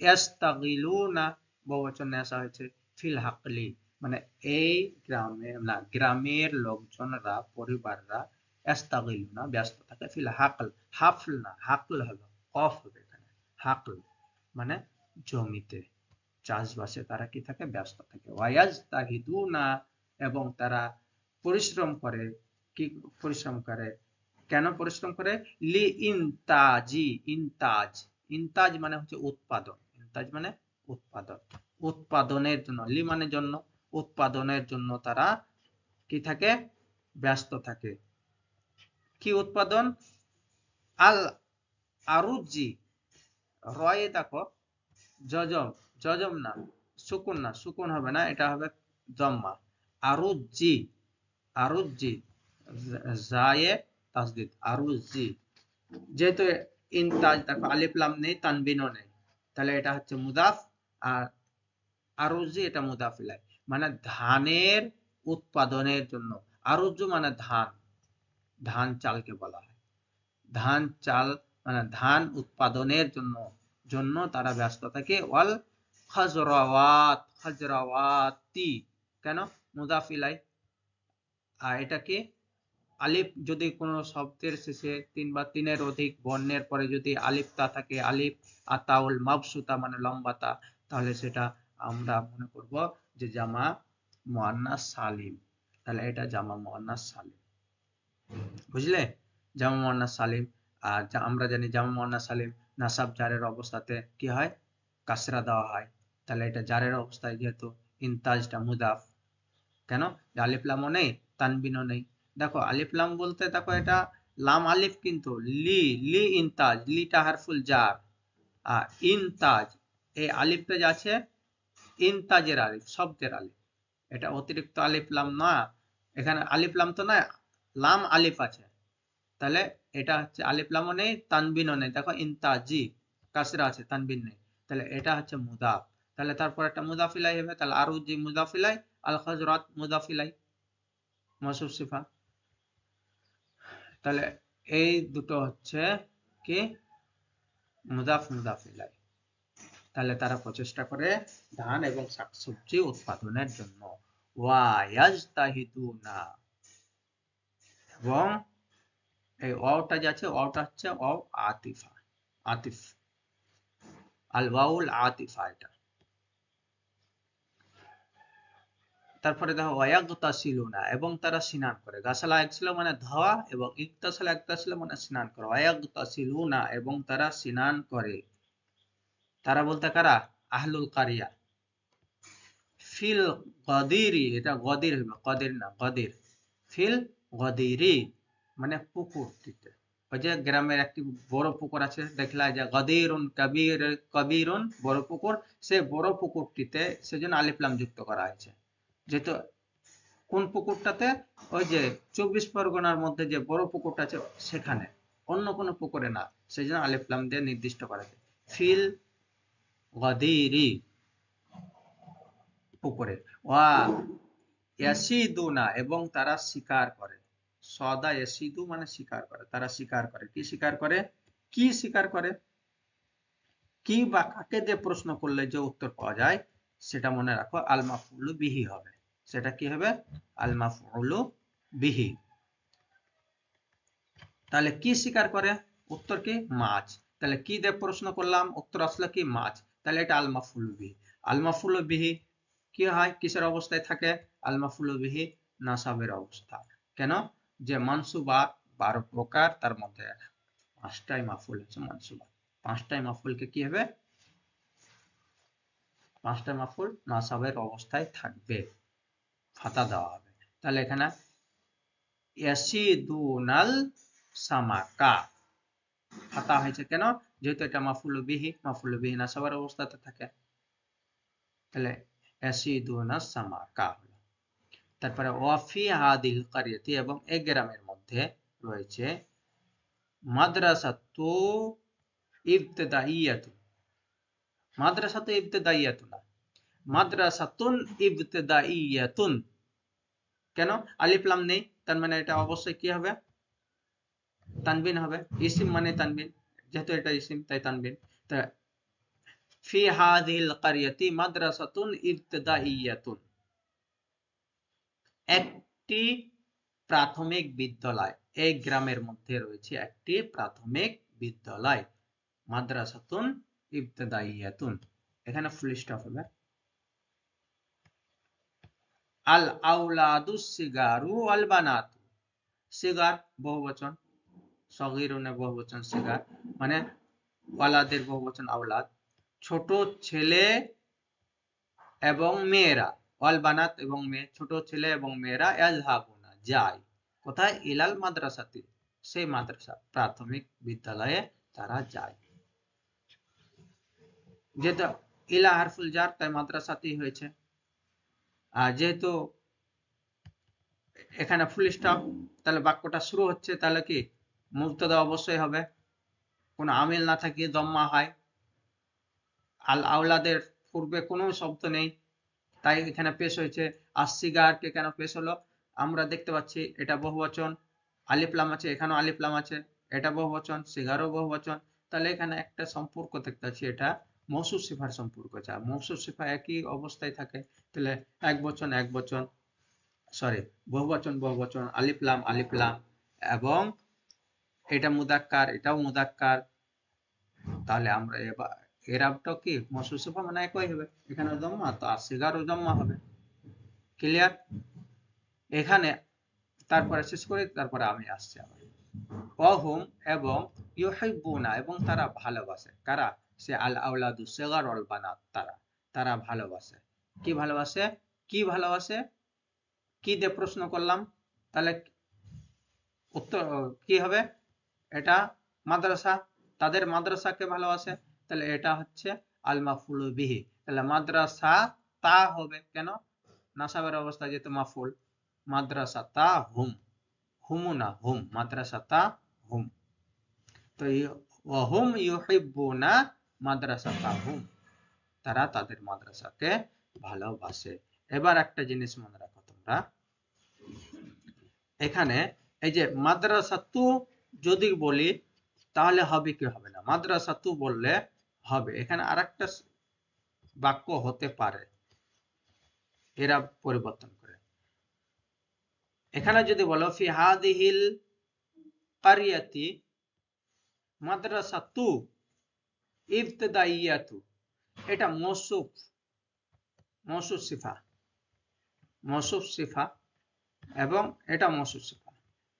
ইয়াস্তাগিলুনা বহুবচনে আসা হয়েছে। ফিল হাকলি মানে এই গ্রামে না, গ্রামের লোকজনরা, পরিবাররা ইয়াস্তাগিলুনা ব্যস্ত থাকে। ফিল হাকল, হাফল না, হাকল হবে, কফ হবে এখানে। হাকল মানে জমিতে, চাষবাসে তারা কি থাকে, ব্যস্ত থাকে। ওয়ায়াজতাহিদুনা এবং তারা পরিশ্রম করে। কি পরিশ্রম করে? কেন পরিশ্রম করে? লি ইনতাজি, ইনতাজ, ইনতাজ মানে হচ্ছে উৎপাদন, ইনতাজ মানে উৎপাদন, উৎপাদনের জন্য, লি মানে জন্য, উৎপাদনের জন্য তারা কি থাকে, ব্যস্ত থাকে। কি উৎপাদন? আল আরুজি, রয়ে দেখো যজম, যজম না, সুকুন না, সুকুন হবে না, এটা হবে জম্মা। আরুজি, আরুজি, জায়ে তাসদিদ, আরুজি। যেহেতু ইনতাজ দেখো আলিফ লাম নেই, তানবিনও নেই, তাহলে এটা হচ্ছে মুদাফ। আর আরুজি এটা মুদাফ ইলাই, মানে ধানের উৎপাদনের জন্য। আরুজু মানে ধান, ধান চালকে বলা হয়। ধান চাল মানে ধান উৎপাদনের জন্য, জন্য তারা ব্যস্ত থাকে। ওয়াল খাজরাওয়াত, খাজরাওয়াতি কেন মুদাফ ইলাই। আর এটা কি আলিফ যদি কোনো শব্দের শেষে তিন বা তিনের অধিক বর্ণের পরে যদি আলিফ তা থাকে, আলিফ আর তাউল মাবসুতা মানে লম্বা তা, তাহলে সেটা আমরা মনে করব যে জামা মুয়ান্নাস সালিম। তাহলে এটা জামা মুয়ান্নাস সালিম, বুঝলে? জামা মুয়ান্নাস সালিম। আর আমরা জানি জামা মুয়ান্নাস সালিম নাসাব জারের অবস্থাতে কি হয়, কাসরা দেওয়া হয়। তাহলে এটা জারের অবস্থায় যেহেতু ইনতাজটা মুদাফ। কেন? আলিফ লামও নেই, তানবিনও নেই। দেখো আলিফ লাম বলতে দেখো এটা লাম আলিফ, কিন্তু লি, লি ইনতাজ, লিটা হারফুল জার। আর ইনতাজ এই আলিফটা যে আছে ইনতাজের আলিফ, শব্দের আলিফ, এটা অতিরিক্ত আলিফ লাম না। এখানে আলিফ লাম তো না, লাম আলিফ আছে। তাহলে এটা হচ্ছে আলিফ লামও নেই, তানবিনও নেই। দেখো ইনতাজি, কাসরা আছে, তানবিন নেই। তাহলে এটা হচ্ছে মুদাফ। তাহলে তারপর একটা মুদাফ ইলাই হবে। তাহলে আরুজি মুদাফ ইলাই, আল খাজরাত মুদাফ ইলাই, মওসুফ সিফা। তাহলে এই দুটো হচ্ছে কি মুদাফ, মুদাফ ইলাই। তাহলে তারা প্রচেষ্টা করে ধান এবং শাকসবজি উৎপাদনের জন্য। ওয়া ইয়াজতাহিদুনা, এবং এই ওয়াওটা যে আছে, ওয়াওটা হচ্ছে ওয়াও আতিফা, আতিফ, আল ওয়াউল আতিফা এটা। তারপরে দেখো ওয়ায়াগতাসিলুনা এবং তারা স্নান করে। গাসালা একছিল মানে ধোয়া, এবং ইগতাসালা, ইগতাসালা মানে স্নান করা। ওয়ায়াগতাসিলুনা এবং তারা স্নান করে। তারা বলতে কারা? আহলুল কারিয়া। ফিল গদিরি, এটা গদির হবে, কদির না, গদির। ফিল গদিরি মানে পুকুরটিতে। ওই যে গ্রামের একটি বড় পুকুর আছে, দেখলা যে গদিরুন কবির, কবিরুন বড় পুকুর, সে বড় পুকুরটিতে, সেজন্য আলিফ লাম যুক্ত করা হয়েছে। যেহেতু কোন পুকুরটাতে? ওই যে 24 পরগনার মধ্যে যে বড় পুকুরটা আছে সেখানে, অন্য কোনো পুকুরে না, সেই জন্য আলিফ লাম দিয়ে নির্দিষ্ট করা আছে। ফিল গদিরি পুকুরে। ওয়া ইয়াসিদুনা এবং তারা শিকার করে। সদা ইয়াসিদু মানে শিকার করে, তারা শিকার করে। কি শিকার করে? কি শিকার করে? কি বা কাকে দিয়ে প্রশ্ন করলে যে উত্তর পাওয়া যায় সেটা মনে রাখো, আল মাফউলু বিহি হবে। সেটা কি হবে? আল মাফউলু বিহি। তাহলে কি শিকার করে? উত্তর কি? মাছ। তাহলে কি দিয়ে প্রশ্ন করলাম, উত্তর আসলো কি? মাছ। তাহলে এটা আল মাফউলু বিহি। আল মাফউলু বিহি কি হয়, কিসের অবস্থায় থাকে? আল মাফউলু বিহি নাসাবের অবস্থা। কেন? যে মানসুবাত 12 প্রকার, তার মধ্যে 5টাই মাফউল হচ্ছে মানসুবাত। 5টাই মাফউলকে কি হবে? 5টা মাফউল নাসাবের অবস্থায় থাকবে, ফাতা দেওয়া হবে। তাহলে এখানে ইয়াসিদুনাল সামাকা ফাতা হয়েছে কেন? যেহেতু এটা মাফউল বিহি, মাফউল বিহি নাসাবের অবস্থাতে থাকে। তাহলে ইয়াসিদুনাস সামাকা হলো। তারপরে ওয়াফি হাদিল কারিয়াতি এবং এই গ্রামের মধ্যে রয়েছে মাদ্রাসাতু ইবতিদাইয়াতুন, মাদ্রাসাতু ইবতিদাইয়াতুন না, মাদ্রাসাতুন ইবতিদাইয়াতুন। কেন? আলিফ লাম নেই, তার মানে এটা অবশ্যই কি হবে, তানবিন হবে। ইসিম মানে তানবিন, যেহেতু এটা ইসিম তাই তানবিন। তা ফি হাযিহিল ক্বরিয়াতি মাদ্রাসাতুন ইবতিদাইয়াতুন, একটি প্রাথমিক বিদ্যালয়, এই গ্রামের মধ্যে রয়েছে একটি প্রাথমিক বিদ্যালয়। মাদ্রাসাতুন ইবতিদাইয়াতুন, এখানে ফুল স্টপ হবে। আল আওলাদুস সিগারু ওয়াল বানাতু, সিগার বহুবচন, সগীরুনে বহুবচন সিগার, মানে ওয়ালাদের বহুবচন আওলাদ, ছোট ছেলে এবং মেয়েরা, ওয়াল বানাত এবং মেয়ে, ছোট ছেলে এবং মেয়েরা, ইয়াযহাবুনা যায়, কোথায়, ইলাল মাদ্রাসাতি, সেই মাদ্রাসা প্রাথমিক বিদ্যালয়ে তারা যায়। যেহেতু ইলা হারফুল জার তাই মাদ্রাসাতি হয়েছে, আর যেহেতু এখানে ফুল স্টপ, তাহলে বাক্যটা শুরু হচ্ছে, তাহলে কি মুবতাদা অবশ্যই হবে, কোনো আমিল না থাকিয়ে দম্মা হয়। আল আওলাদের পূর্বে কোনো শব্দ নেই, তাই এখানে পেশ হয়েছে। আর সিগারকে কেন পেশ হলো, আমরা দেখতে পাচ্ছি এটা বহুবচন, আলিফ লাম আছে, এখানেও আলিফ লাম আছে, এটা বহুবচন, সিগারও বহুবচন, তাহলে এখানে একটা সম্পর্ক দেখতে পাচ্ছি, এটা মৌসুফ সিফার সম্পর্ক আছে। আর মৌসুফ সিফা একই অবস্থায় থাকে, তাহলে এক বচন এক বচন, সরি বহুবচন বহুবচন, আলিফ লাম, এবং এটা মুদাক্কার, এটাও মুদাক্কার, তাহলে আমরা এবার এরাবটাও কি মৌসুফ সিফা মানে একই হবে, এখানে জম্মা তো আর সিগারও জম্মা হবে। ক্লিয়ার? এখানে তারপরে শেষ করে তারপরে আমি আসছি আবার। ওয়াহুম, এবং ইউহিব্বুনা, এবং তারা ভালোবাসে, কারা, সে আল আওলাদু সিগার ওয়াল বানাত, তারা ভালোবাসে। কি ভালোবাসে, কি ভালোবাসে, কি দিয়ে প্রশ্ন করলাম, তাহলে উত্তর কি হবে, এটা মাদ্রাসা, তাদের মাদ্রাসাকে ভালোবাসে, তাহলে এটা হচ্ছে আল মাফউলু বিহি, তাহলে মাদ্রাসা তা হবে, কেন, নাসাবের অবস্থা যেহেতু মাফউল, মাদ্রাসা তা হুম, হুমু না হুম, মাদ্রাসা তা হুম, তো ওয়াহুম ইউহিব্বুনা মাদ্রাসাতাহুম, তারা তাদের মাদ্রাসাকে ভালোবাসে। এবার একটা জিনিস মনে রাখো তোমরা, এখানে এই যে মাদ্রাসাতু যদি বলি তাহলে হবে কি হবে না, মাদ্রাসাতু বললে হবে, এখানে আরেকটা বাক্য হতে পারে, এরা পরিবর্তন করে। এখানে যদি বলো ফি হাদিহিল কারিয়াতি মাদ্রাসাতু ইবতিদাইয়াতু, এটা মৌসুফ সিফা এবং এটা মৌসুফ সিফা,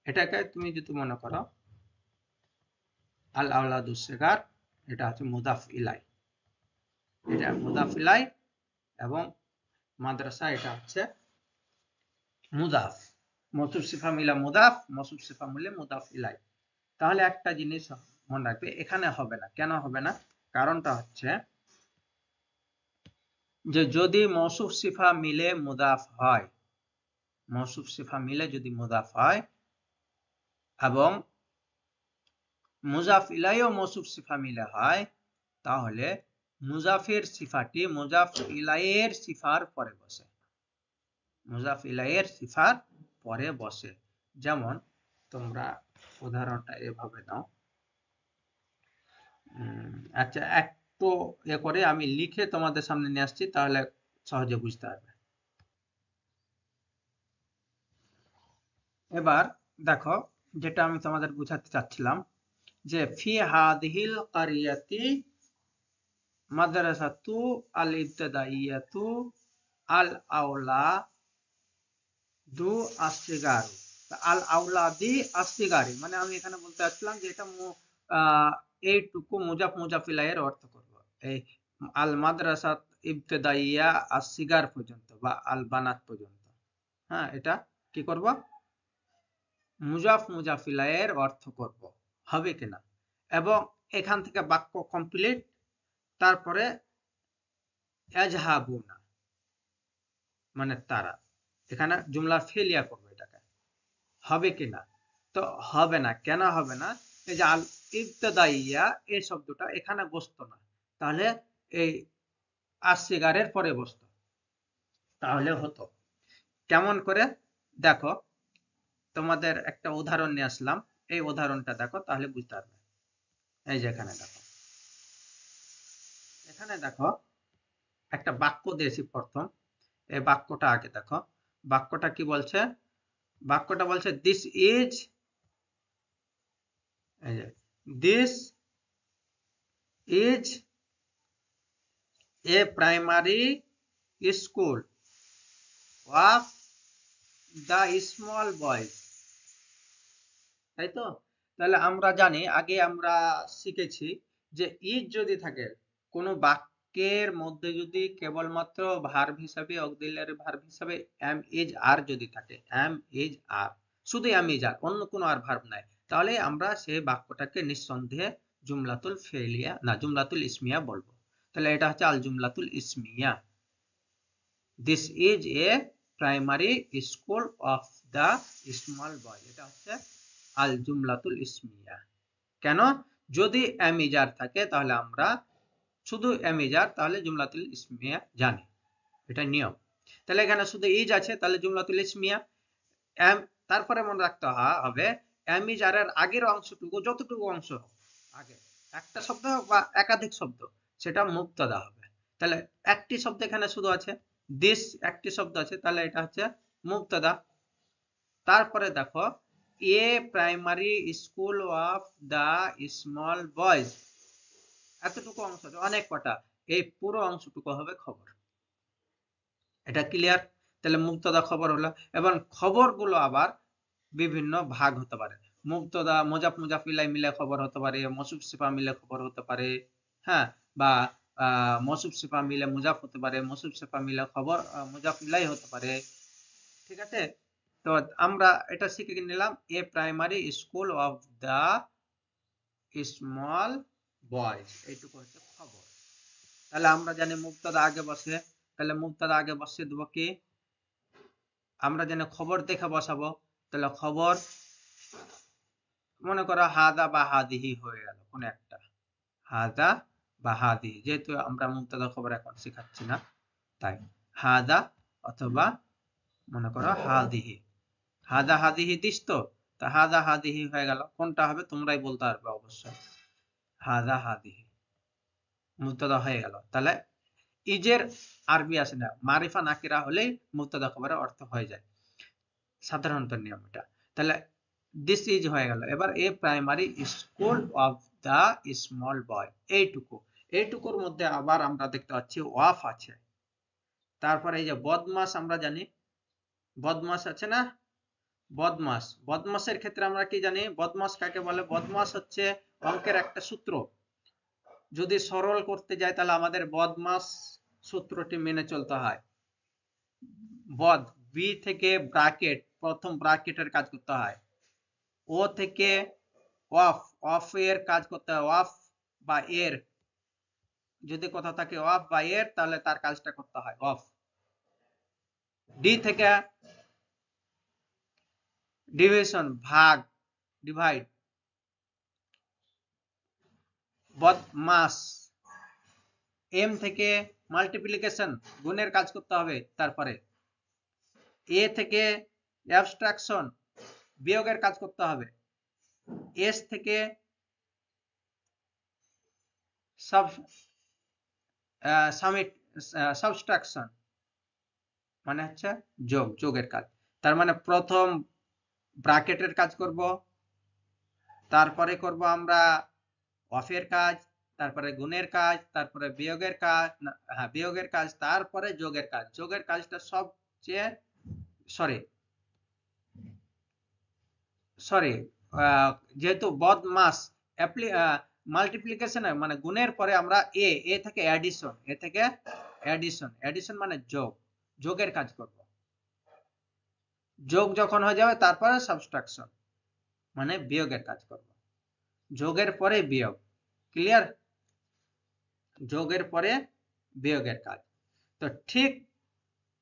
এটাকে তুমি যদি মনে করো আল আওলাদুস সিগার, এটা হচ্ছে মুদাফ ইলাই, এটা মুদাফ ইলাই, এবং মাদ্রাসা এটা হচ্ছে মুদাফ, মৌসুফ সিফা মিলা মুদাফ, মৌসুফ সিফা মিলে মুদাফ ইলাই। তাহলে একটা জিনিস মনে রাখবে, এখানে হবে না, কেন হবে না, কারণটা হচ্ছে যে যদি মৌসুফ সিফা মিলে মুদাফ হয়, মৌসুফ সিফা মিলে যদি মুদাফ হয় এবং মুজাফ ইলাইও মৌসুফ সিফা মিলে হয়, তাহলে মুজাফের সিফাটি মুজাফ ইলাইয়ের সিফার পরে বসে, মুজাফ ইলাইয়ের সিফার পরে বসে। যেমন তোমরা উদাহরণটা এভাবে নাও, আচ্ছা একটু এ করে আমি লিখে তোমাদের সামনে নিয়ে আসছি, তাহলে সহজে বুঝতে পারবে। এবার দেখো, যেটা আমি তোমাদের বুঝাতে চাচ্ছিলাম, যে ফি হাদিহিল কারিয়াতি মাদ্রাসাতু আল ইবতিদাইয়াতু আল আওলাদু আসসিগারু, আল আওলাদি আসসিগারি, মানে আমি এখানে বলতে চাচ্ছিলাম যে এটা এইটুকু মুজাফিলাইয়ের অর্থ করব, এই আল মাদ্রাসাত ইবতিদাইয়া আসসিগার পর্যন্ত বা আল বানাত পর্যন্ত, হ্যাঁ এটা কি করব, মুজাফিলাইয়ের অর্থ করব, হবে কিনা, এবং এখান থেকে বাক্য কমপ্লিট, তারপরে ইয়াজহাবুনা মানে তারা, এখানে জুমলা ফেলিয়া করবে, এটাকে হবে কিনা, তো হবে না, কেন হবে না, এই যে আল ইবতিদাইয়া এই শব্দটা এখানে বসতো না, তাহলে এই আসসিগারের পরে বসতো, তাহলে হতো কেমন করে দেখো, তোমাদের একটা উদাহরণ নিয়ে আসলাম, এই উদাহরণটা দেখো তাহলে বুঝতে পারবে। এই যে এখানে দেখো একটা বাক্য দিয়েছি প্রথম, এই বাক্যটা আগে দেখো। বাক্যটা কি বলছে? বাক্যটা বলছে this is, this is a primary school of the small boys. তাই তো? তাহলে আমরা জানি, আগে আমরা শিখেছি যে ইজ যদি থাকে কোনো বাক্যের মধ্যে, যদি কেবলমাত্র ভার্ব হিসাবে, অক্সিলারি ভার্ব হিসাবে এম ইজ আর যদি থাকে, এম ইজ আর, শুধু এম ইজ আর, অন্য কোনো আর ভার্ব নাই, তাহলে আমরা সেই বাক্যটাকে নিঃসন্দেহে জুমলাতুল ফেলিয়া না জুমলাতুল ইসমিয়া বলবো। তাহলে এটা হচ্ছে আল জুমলাতুল ইসমিয়া। This is a primary school of the small boy, এটা হচ্ছে আল জুমলাতুল ইসমিয়া। কেন? যদি এমিজার থাকে তাহলে আমরা শুধু এমিজার, তাহলে জুমলাতুল ইসমিয়া জানি, এটা নিয়ম। তাহলে এখানে শুধু ইজ আছে, তাহলে জুমলাতুল ইসমিয়া। এম, তারপরে মনে রাখতে হবে এমিজারের আগের অংশটুকু, যতটুকু অংশ হোক, আগে একটা শব্দ হোক বা একাধিক শব্দ, সেটা মুবতাদা হবে। তাহলে একটি শব্দ এখানে শুধু আছে, দিস একটি শব্দ আছে, তাহলে এটা হচ্ছে মুবতাদা। তারপরে দেখো a primary school of the small boys, এতটুকু অংশ, অনেক কটা, এই পুরো অংশটুকু হবে খবর। এটা ক্লিয়ার? তাহলে মুবতাদা খবর হলো। এবং খবরগুলো আবার বিভিন্ন ভাগ হতে পারে। মুবতাদা মুজাফ মুজাফ ইলাই মিলে খবর হতে পারে, মৌসুফ সিফা মিলে খবর হতে পারে, হ্যাঁ, বা মৌসুফ সিফা মিলে মুজাফ হতে পারে, মৌসুফ সিফা মিলে খবর মুজাফ ইলাই হতে পারে। ঠিক আছে? তো আমরা এটা শিখে নিলাম, a primary school of the small boys, এইটুকু হচ্ছে খবর। তাহলে আমরা জানি মুবতাদা আগে বসে, তাহলে মুবতাদা আগে বসিয়ে দেবো কি? আমরা জানি খবর দেখে বসাবো, তাহলে খবর মনে করো হাদা বা হাদিহি হয়ে গেল, কোন একটা, হাদা বা হাদিহি, যেহেতু আমরা মুবতাদা খবর এখন শেখাচ্ছি না, তাই হাদা অথবা মনে করো হাদিহি। হাদা হাদিহি দিস তো, তা হাদা হাদিহি হয়ে গেল, কোনটা হবে তোমরাই বলতে পারবে অবশ্যই। হাদা হাদিহি মুবতাদা হয়ে গেল। তাহলে ইজের আরবি আসে না, মারিফা নাকিরা হলেই মুবতাদা খবরের অর্থ হয়ে যায়, সাধারণত নিয়ম এটা। তাহলে দিস ইজ হয়ে গেল। এবার a primary school of the small boy, এইটুকু। এইটুকুর মধ্যে আবার আমরা দেখতে পাচ্ছি ওয়াফ আছে। তারপরে এই যে বদমাস, আমরা জানি বদমাস আছে না, বদমাস, বদমাসের ক্ষেত্রে আমরা কি জানি, বদমাস কাকে বলে? বদমাস হচ্ছে অঙ্কের একটা সূত্র, যদি সরল করতে যাই তাহলে আমাদের বদমাস সূত্রটি মেনে চলতে হয়। বদ, বি থেকে ব্র্যাকেট, প্রথম ব্র্যাকেটের কাজ করতে হয়। ও থেকে অফ, অফ এর কাজ করতে হয়, অফ বা এর, যদি কথা থাকে অফ বা এর, তাহলে তার কাজটা করতে হয় অফ। ডি থেকে ডিভিশন, ভাগ, ডিভাইড, বদমাস। এম থেকে মাল্টিপ্লিকেশন, গুণের কাজ করতে হবে। তারপরে এ থেকে অ্যাবস্ট্রাকশন, বিয়োগের কাজ করতে হবে। এস থেকে সাবস্ট্রাকশন, মানে হচ্ছে যোগ, যোগের কাজ। তার মানে প্রথম ব্র্যাকেটের কাজ করব, তারপরে করব আমরা অফের কাজ, তারপরে গুণের কাজ, তারপরে বিয়োগের কাজ, হ্যাঁ বিয়োগের কাজ, তারপরে যোগের কাজ। যোগের কাজটা সবচেয়ে সরি সরি যেহেতু বদমাস মাল্টিপ্লিকেশন, মানে গুণের পরে আমরা এ থেকে অ্যাডিশন, এ থেকে অ্যাডিশন, অ্যাডিশন মানে যোগ, যোগের কাজ করব। যোগ যখন হয়ে যাবে তারপরে সাবস্ট্রাকশন, মানে বিয়োগের কাজ করব। যোগের পরে বিয়োগ, ক্লিয়ার? যোগের পরে বিয়োগের কাজ। তো ঠিক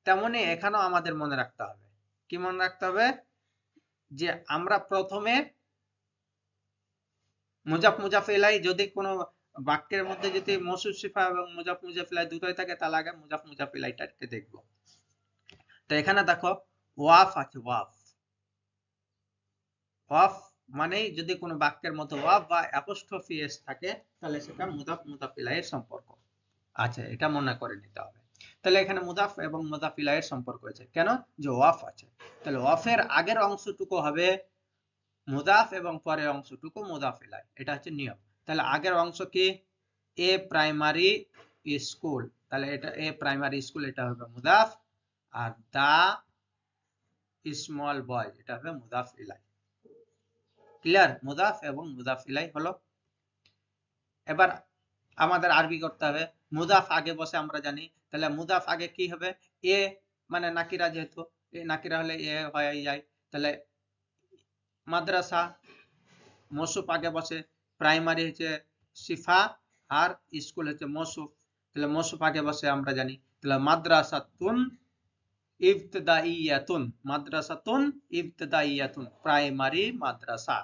তেমনি এখানেও আমাদের মনে রাখতে হবে, কি মনে রাখতে হবে? যে আমরা প্রথমে মুজাফ মুজাফ ইলাই, যদি কোনো বাক্যের মধ্যে যদি মৌসুফ সিফা এবং মুজাফ মুজাফ ইলাই দুটোই থাকে, তাহলে আগে মুজাফ মুজাফ ইলাইটাকে দেখবো। তো এখানে দেখো ওয়াফ আছে, ওয়াফ, অফ মানে যদি কোনো বাক্যের মধ্যে অফ বা অ্যাপোস্ট্রফি এস থাকে তাহলে সেটা মুদাফ মুদাফ ইলাইহির সম্পর্ক। আচ্ছা, এটা মনে করে নিতে হবে। তাহলে এখানে মুদাফ এবং মুদাফ ইলাইহির সম্পর্ক আছে কেন? যে অফ আছে। তাহলে অফের আগের অংশটুকু হবে মুদাফ এবং পরের অংশটুকু মুদাফ ইলাই, এটা হচ্ছে নিয়ম। তাহলে আগের অংশ কি? এ প্রাইমারি স্কুল, তাহলে এটা এ প্রাইমারি স্কুল এটা হবে মুদাফ, আর দা স্মল বয় এটা হবে মুদাফ ইলাই। ক্লিয়ার? মুদাফ এবং মুদাফ ইলাই হলো। এবার আমাদের আরবি করতে হবে। মুদাফ আগে বসে আমরা জানি, তাহলে মুদাফ আগে কি হবে? এ মানে নাকিরা, যেহেতু এ নাকিরা হলে এ হয়ে যায়। তাহলে মাদ্রাসা মৌসুফ আগে বসে, প্রাইমারি হচ্ছে সিফা আর স্কুল হচ্ছে মৌসুফ, তাহলে মৌসুফ আগে বসে আমরা জানি। তাহলে মাদ্রাসাতুন ইবতদাইয়াতুন, মাদ্রাসাতুন ইবতদাইয়াতুন প্রাইমারি মাদ্রাসা,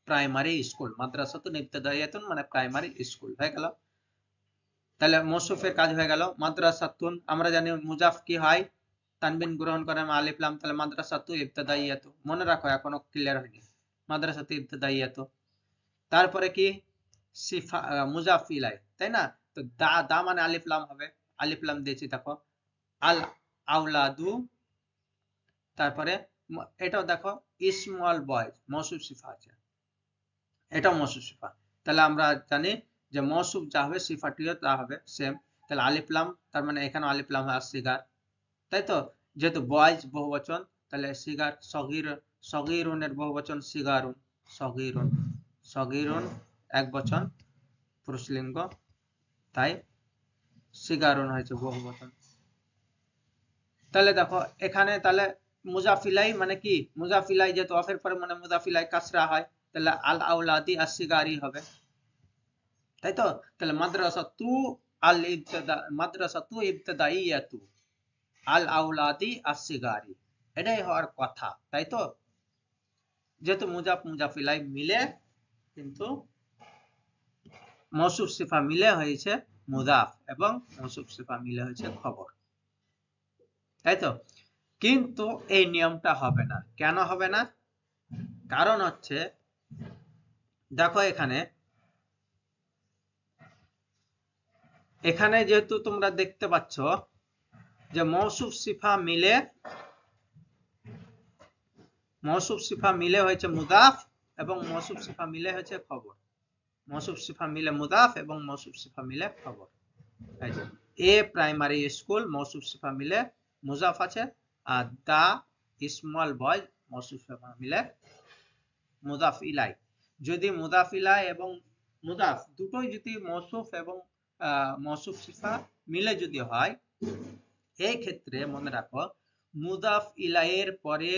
প্রাইমারি স্কুল। মাদ্রাসাতুন ইবতদাইয়াতুন মানে প্রাইমারি স্কুল হয়ে গেল। তাহলে মৌসুফের কাজ হয়ে গেল। মাদ্রাসাতুন আমরা জানি মুজাফ কি হয়? তানবিন গ্রহণ করে আলিফ লাম, তাহলে মাদ্রাসাতু ইবতদাইয়াতু, মনে রাখো এখনো ক্লিয়ার হয়নি, মাদ্রাসাতু ইবতদাইয়াতু। তারপরে কি? সিফা মুজাফ ইলাই, তাই না? তো দা দা মানে আলিফ লাম হবে, আলিফ লাম দিয়েছি দেখো। আল আওলাদু, তারপরে এটাও দেখো স্মল বয়েজ, মৌসুফ সিফা আছে, এটাও মৌসুফ সিফা। তাহলে আমরা জানি যে মৌসুফ যা হবে সিফাটিও তা হবে সেম। তাহলে আলিফ লাম, তার মানে এখানে আলিফ লাম হয় সিগার, তাই তো? যেহেতু বয়েজ বহুবচন, তাহলে সিগার, সগীর, সগীরুনের বহুবচন সিগারুন, সগীরুন, সগীরুন এক বচন পুরুষলিঙ্গ, তাই সিগারুন হয়েছে বহুবচন। তাহলে দেখো এখানে তাহলে মুজাফিলাই মানে কি? মুজাফিলাই যেহেতু অফের পরে মানে মুজাফিলাই কাসরা হয়, তাহলে আল আউলাদি আসিগারি হবে, তাই তো? তাহলে মাদ্রাসাতু আল ইবতিদা, মাদ্রাসাতু ইবতিদাইয়াতু আল আউলাদি আসিগারি, এটাই হওয়ার কথা, তাই তো? যেহেতু মুজাফ মুজাফিলাই মিলে, কিন্তু মৌসুফ সিফা মিলে হয়েছে মুদাফ এবং মৌসুফ সিফা মিলে হয়েছে খবর, তাই তো? কিন্তু এই নিয়মটা হবে না। কেন হবে না? কারণ হচ্ছে দেখো এখানে, এখানে যেহেতু তোমরা দেখতে পাচ্ছ যে মৌসুফ সিফা মিলে, মৌসুফ সিফা মিলে হয়েছে মুদাফ এবং মৌসুফ সিফা মিলে হয়েছে খবর। মৌসুফ সিফা মিলে মুদাফ এবং মৌসুফ সিফা মিলে খবর। এ প্রাইমারি স্কুল মৌসুফ সিফা মিলে মুজাফ আছে, আর দা স্মল বয় মৌসুফ সিফা মিলে মুদাফ ইলাই। যদি মুদাফ ইলাই এবং মুদাফ দুটোই যদি মৌসুফ এবং মৌসুফ সিফা মিলে যদি হয়, এই ক্ষেত্রে মনে রাখো মুদাফ ইলাইয়ের পরে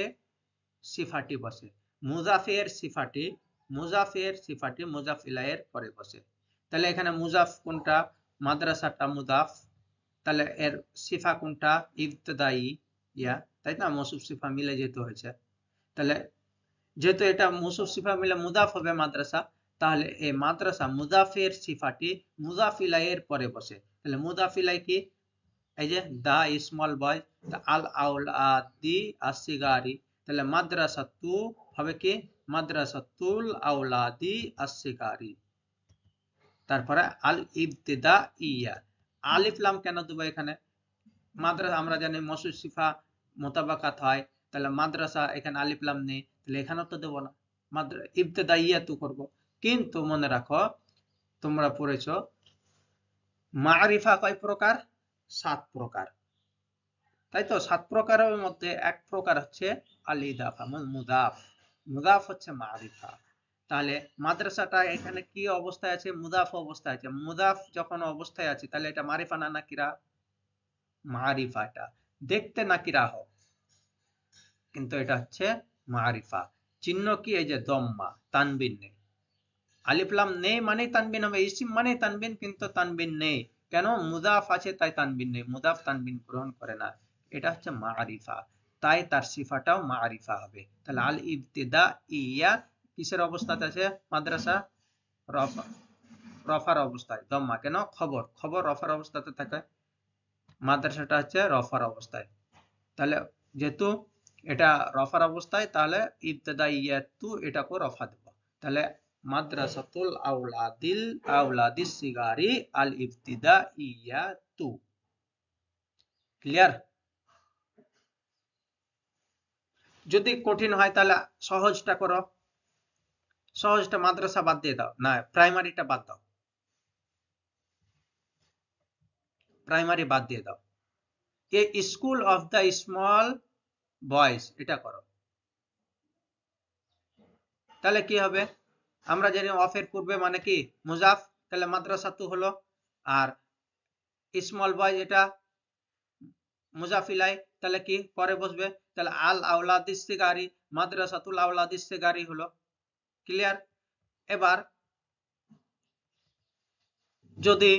সিফাটি বসে, মুজাফের সিফাটি, মুজাফের সিফাটি মুজাফ ইলাইয়ের পরে বসে। তাহলে এখানে মুজাফ কোনটা? মাদ্রাসাটা মুদাফ, তাহলে এর সিফা কোনটা? ইবতদাই ইয়া, তাই না? মৌসুফ সিফা মিলে যেহেতু হয়েছে, তাহলে যেহেতু এটা মৌসুফ সিফা মিলে মুদাফ হবে মাদ্রাসা, তাহলে এই মাদ্রাসা মুদাফের সিফাটি মুজাফ ইলাইয়ের পরে বসে। তাহলে মুজাফ ইলাই কি? এই যে দা স্মল বয়, আল আউলাদি আসিগারি, তাহলে মাদ্রাসাতু হবে কি? মাদ্রাসাতুল আউলাদি আসিগারি। তারপরে আল ইবতিদা ইয়া, আলিফ লাম কেন দেবো এখানে? মাদ্রাসা আমরা জানি মৌসুফ সিফা মোতাবাকাত হয়, তাহলে মাদ্রাসা এখানে আলিফ লাম নেই, তাহলে এখানেও তো দেবো না, ইবতিদা ইয়া তো করবো। কিন্তু মনে রাখো তোমরা পড়েছো মারিফা কয় প্রকার? 7 প্রকার, তাই তো? 7 প্রকারের মধ্যে এক প্রকার হচ্ছে আল ইদাফা, মুদাফ, মুদাফ হচ্ছে মারিফা। তাহলে মাদ্রাসাটা এখানে কি অবস্থায় আছে? মুদাফ অবস্থায় আছে। মুদাফ যখন অবস্থায় আছে তাহলে এটা মারিফা না নাকিরা? মারিফা, এটা দেখতে নাকিরা হোক কিন্তু এটা হচ্ছে মারিফা। চিহ্ন কি? এই যে দম্মা, তানবিন নেই, আলিফ লাম নেই মানে তানবিন হবে, ইসিম মানে তানবিন কিন্তু তানবিন নেই কেন? মুদাফ আছে তাই তানবিন নেই, মুদাফ তানবিন গ্রহণ করে না, এটা হচ্ছে মারিফা, তাই তার সিফাটাও মারিফা হবে। তাহলে আল ইবতিদা ইয়া কিসের অবস্থাতে আছে? মাদ্রাসা রফা, রফার অবস্থায়, দম্মা কেন? খবর, খবর রফার অবস্থাতে থাকে, মাদ্রাসাটা হচ্ছে রফার অবস্থায়। তাহলে যেহেতু এটা রফার অবস্থায়, তাহলে ইবতেদাইয়াতু এটাকে রফা দেব। তাহলে মাদ্রাসাতুল আউলাদিস সিগারি আল ইবতিদাইয়াতু। ক্লিয়ার? যদি কঠিন হয় তাহলে সহজটা করো, সহজটা মাদ্রাসা বাদ দিয়ে দাও, না প্রাইমারিটা বাদ দাও, প্রাইমারি বাদ দিয়ে দাও। A school of the small boys এটা করো। তাহলে কি হবে, আমরা জানি অফের পূর্বে মানে কি মুজাফ, তাহলে মাদ্রাসাতু হলো, আর স্মল বয়েজ এটা মুজাফিলাই, তাহলে কি পরে বসবে, তাহলে আল আওলাদিস সিগারি মাদ্রাসাতুল আওলাদিস সিগারি হলো। ক্লিয়ার? এবার যদি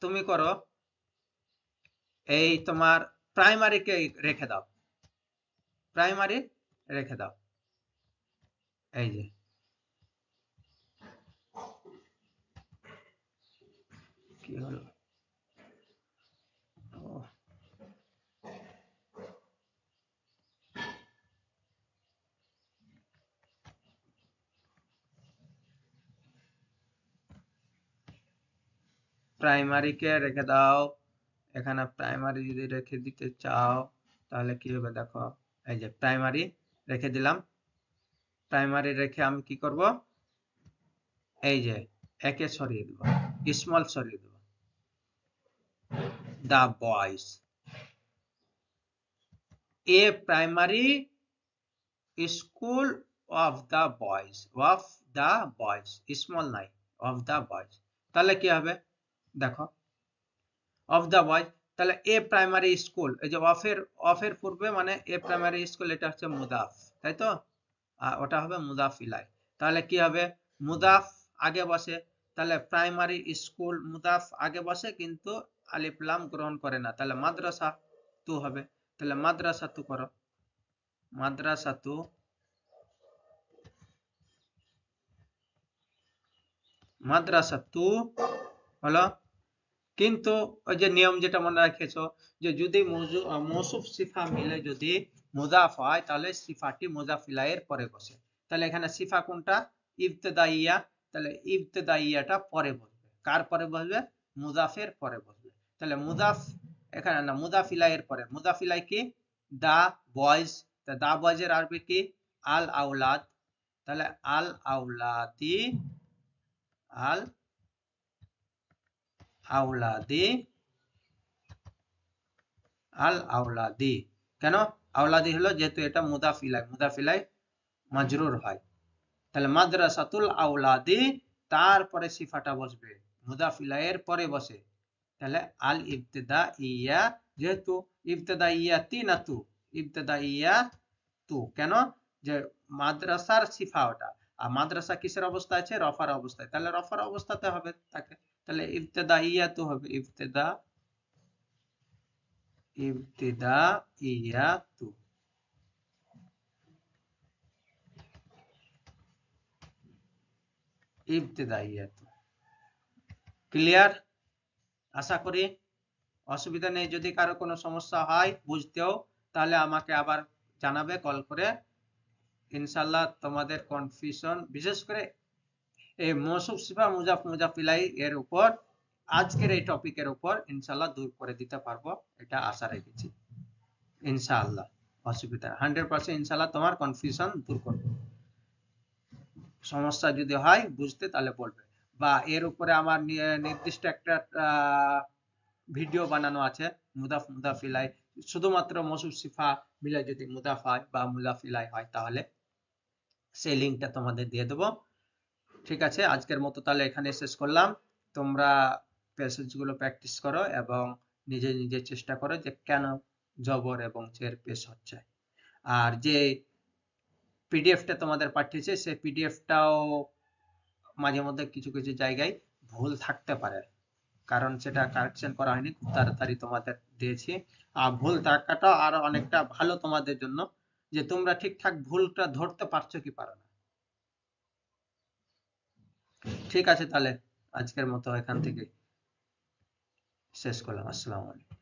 তুমি করো এই তোমার প্রাইমারিকে রেখে দাও, প্রাইমারি রেখে দাও, এই যে কি হলো, প্রাইমারিকে রেখে দাও। এখানে প্রাইমারি যদি রেখে দিতে চাও তাহলে কি হবে দেখো, এই যে প্রাইমারি রেখে দিলাম। প্রাইমারি রেখে আমি কি করব, এই যে একে সরিয়ে দেব, স্মল সরিয়ে দেব, the boys, a primary school of the boys, of the boys, small নাই, অফ দা বয়েজ। তাহলে কি হবে দেখো, অফ দা বয়েজ, তাহলে এ প্রাইমারি স্কুল, এই যে অফের পূর্বে মানে এ প্রাইমারি স্কুল এটা হচ্ছে মুদাফ, তাই তো, আর ওটা হবে মুদাফ ইলাই। তাহলে কি হবে, মুদাফ আগে বসে, তাহলে প্রাইমারি স্কুল মুদাফ আগে বসে কিন্তু আলিফ লাম গ্রহণ করে না, তাহলে মাদ্রাসা তু হবে। তাহলে মাদ্রাসা তু করো, মাদ্রাসা তু, মাদ্রাসা তু হলো। কিন্তু ওই যে নিয়ম যেটা মনে রাখেছো, যে যদি মৌসুফ সিফা মিলে যদি মুজাফ হয় তাহলে সিফাটি মুজাফিলাইয়ের পরে বসে। তাহলে এখানে সিফা কোনটা, ইবতেদাইয়া, তাহলে ইবতেদাইয়াটা পরে বসবে, কার পরে বসবে, মুজাফের পরে বসবে। তাহলে মুজাফ এখানে না, মুজাফিলাইয়ের পরে, মুজাফিলাই কি দা বয়েজ, দা বয়েজের আরবি কি আল আউলাদ, তাহলে আল আউলাদি, আল আউলাদি, আল আউলাদি, কেন আউলাদি হলো যেহেতু এটা মুদাফিলাই, মুদাফিলাই মাজরুর হয়, তাহলে মাদ্রাসাতুল আউলাদি, তারপরে সিফাটা বসবে, মুদাফিলাইয়ের পরে বসে, তাহলে আল ইবতেদা ইয়া, যেহেতু ইবতেদা ইয়া না তু, ইবতেদা ইয়া তু, কেন যে মাদ্রাসার সিফা ওটা, আর মাদ্রাসা কিসের অবস্থা আছে, রফার অবস্থায়, তাহলে রফার অবস্থাতে হবে তাকে, তাহলে ইবতেদা ইয়া তু হবে, ইবতেদা, ইবতেদা ইয়া তু, ইবতেদাইয়াতু। ক্লিয়ার? আশা করি অসুবিধা নেই। যদি কারো কোনো সমস্যা হয় বুঝতেও, তাহলে আমাকে আবার জানাবে কল করে। ইনশাল্লাহ তোমাদের কনফিউশন বিশেষ করে এই মৌসুফ সিফা মুজাফ মুজাফিলাই এর উপর, আজকের এই টপিকের উপর ইনশাল্লাহ দূর করে দিতে পারবো, এটা আশা রেখেছি ইনশাআল্লাহ। অসুবিধা 100% ইনশাল্লাহ তোমার কনফিউশন দূর করবো। সমস্যা যদি হয় বুঝতে তাহলে বলবে, বা এর উপরে আমার নির্দিষ্ট একটা ভিডিও বানানো আছে, মুদাফ মুদাফিলাই, শুধুমাত্র মৌসুফ সিফা মিলে যদি মুদাফ হয় বা মুদাফিলাই হয় তাহলে সেই লিঙ্কটা তোমাদের দিয়ে দেবো। ঠিক আছে, আজকের মতো তাহলে এখানে শেষ করলাম। তোমরা প্যাসেজগুলো প্র্যাকটিস করো এবং নিজে নিজে চেষ্টা করো যে কেন জবর এবং জের পেশ হচ্ছে। আর যে পিডিএফটা তোমাদের পাঠিয়েছে সেই পিডিএফটাও মাঝে মধ্যে কিছু কিছু জায়গায় ভুল থাকতে পারে, কারণ সেটা কারেকশন করা হয়নি, খুব তাড়াতাড়ি তোমাদের দিয়েছি। আর ভুল থাকাটা আরো অনেকটা ভালো তোমাদের জন্য, যে তোমরা ঠিকঠাক ভুলটা ধরতে পারছো কি পারো না। ঠিক আছে, তাহলে আজকের মতো এখান থেকে শেষ করলাম। আসসালামু আলাইকুম।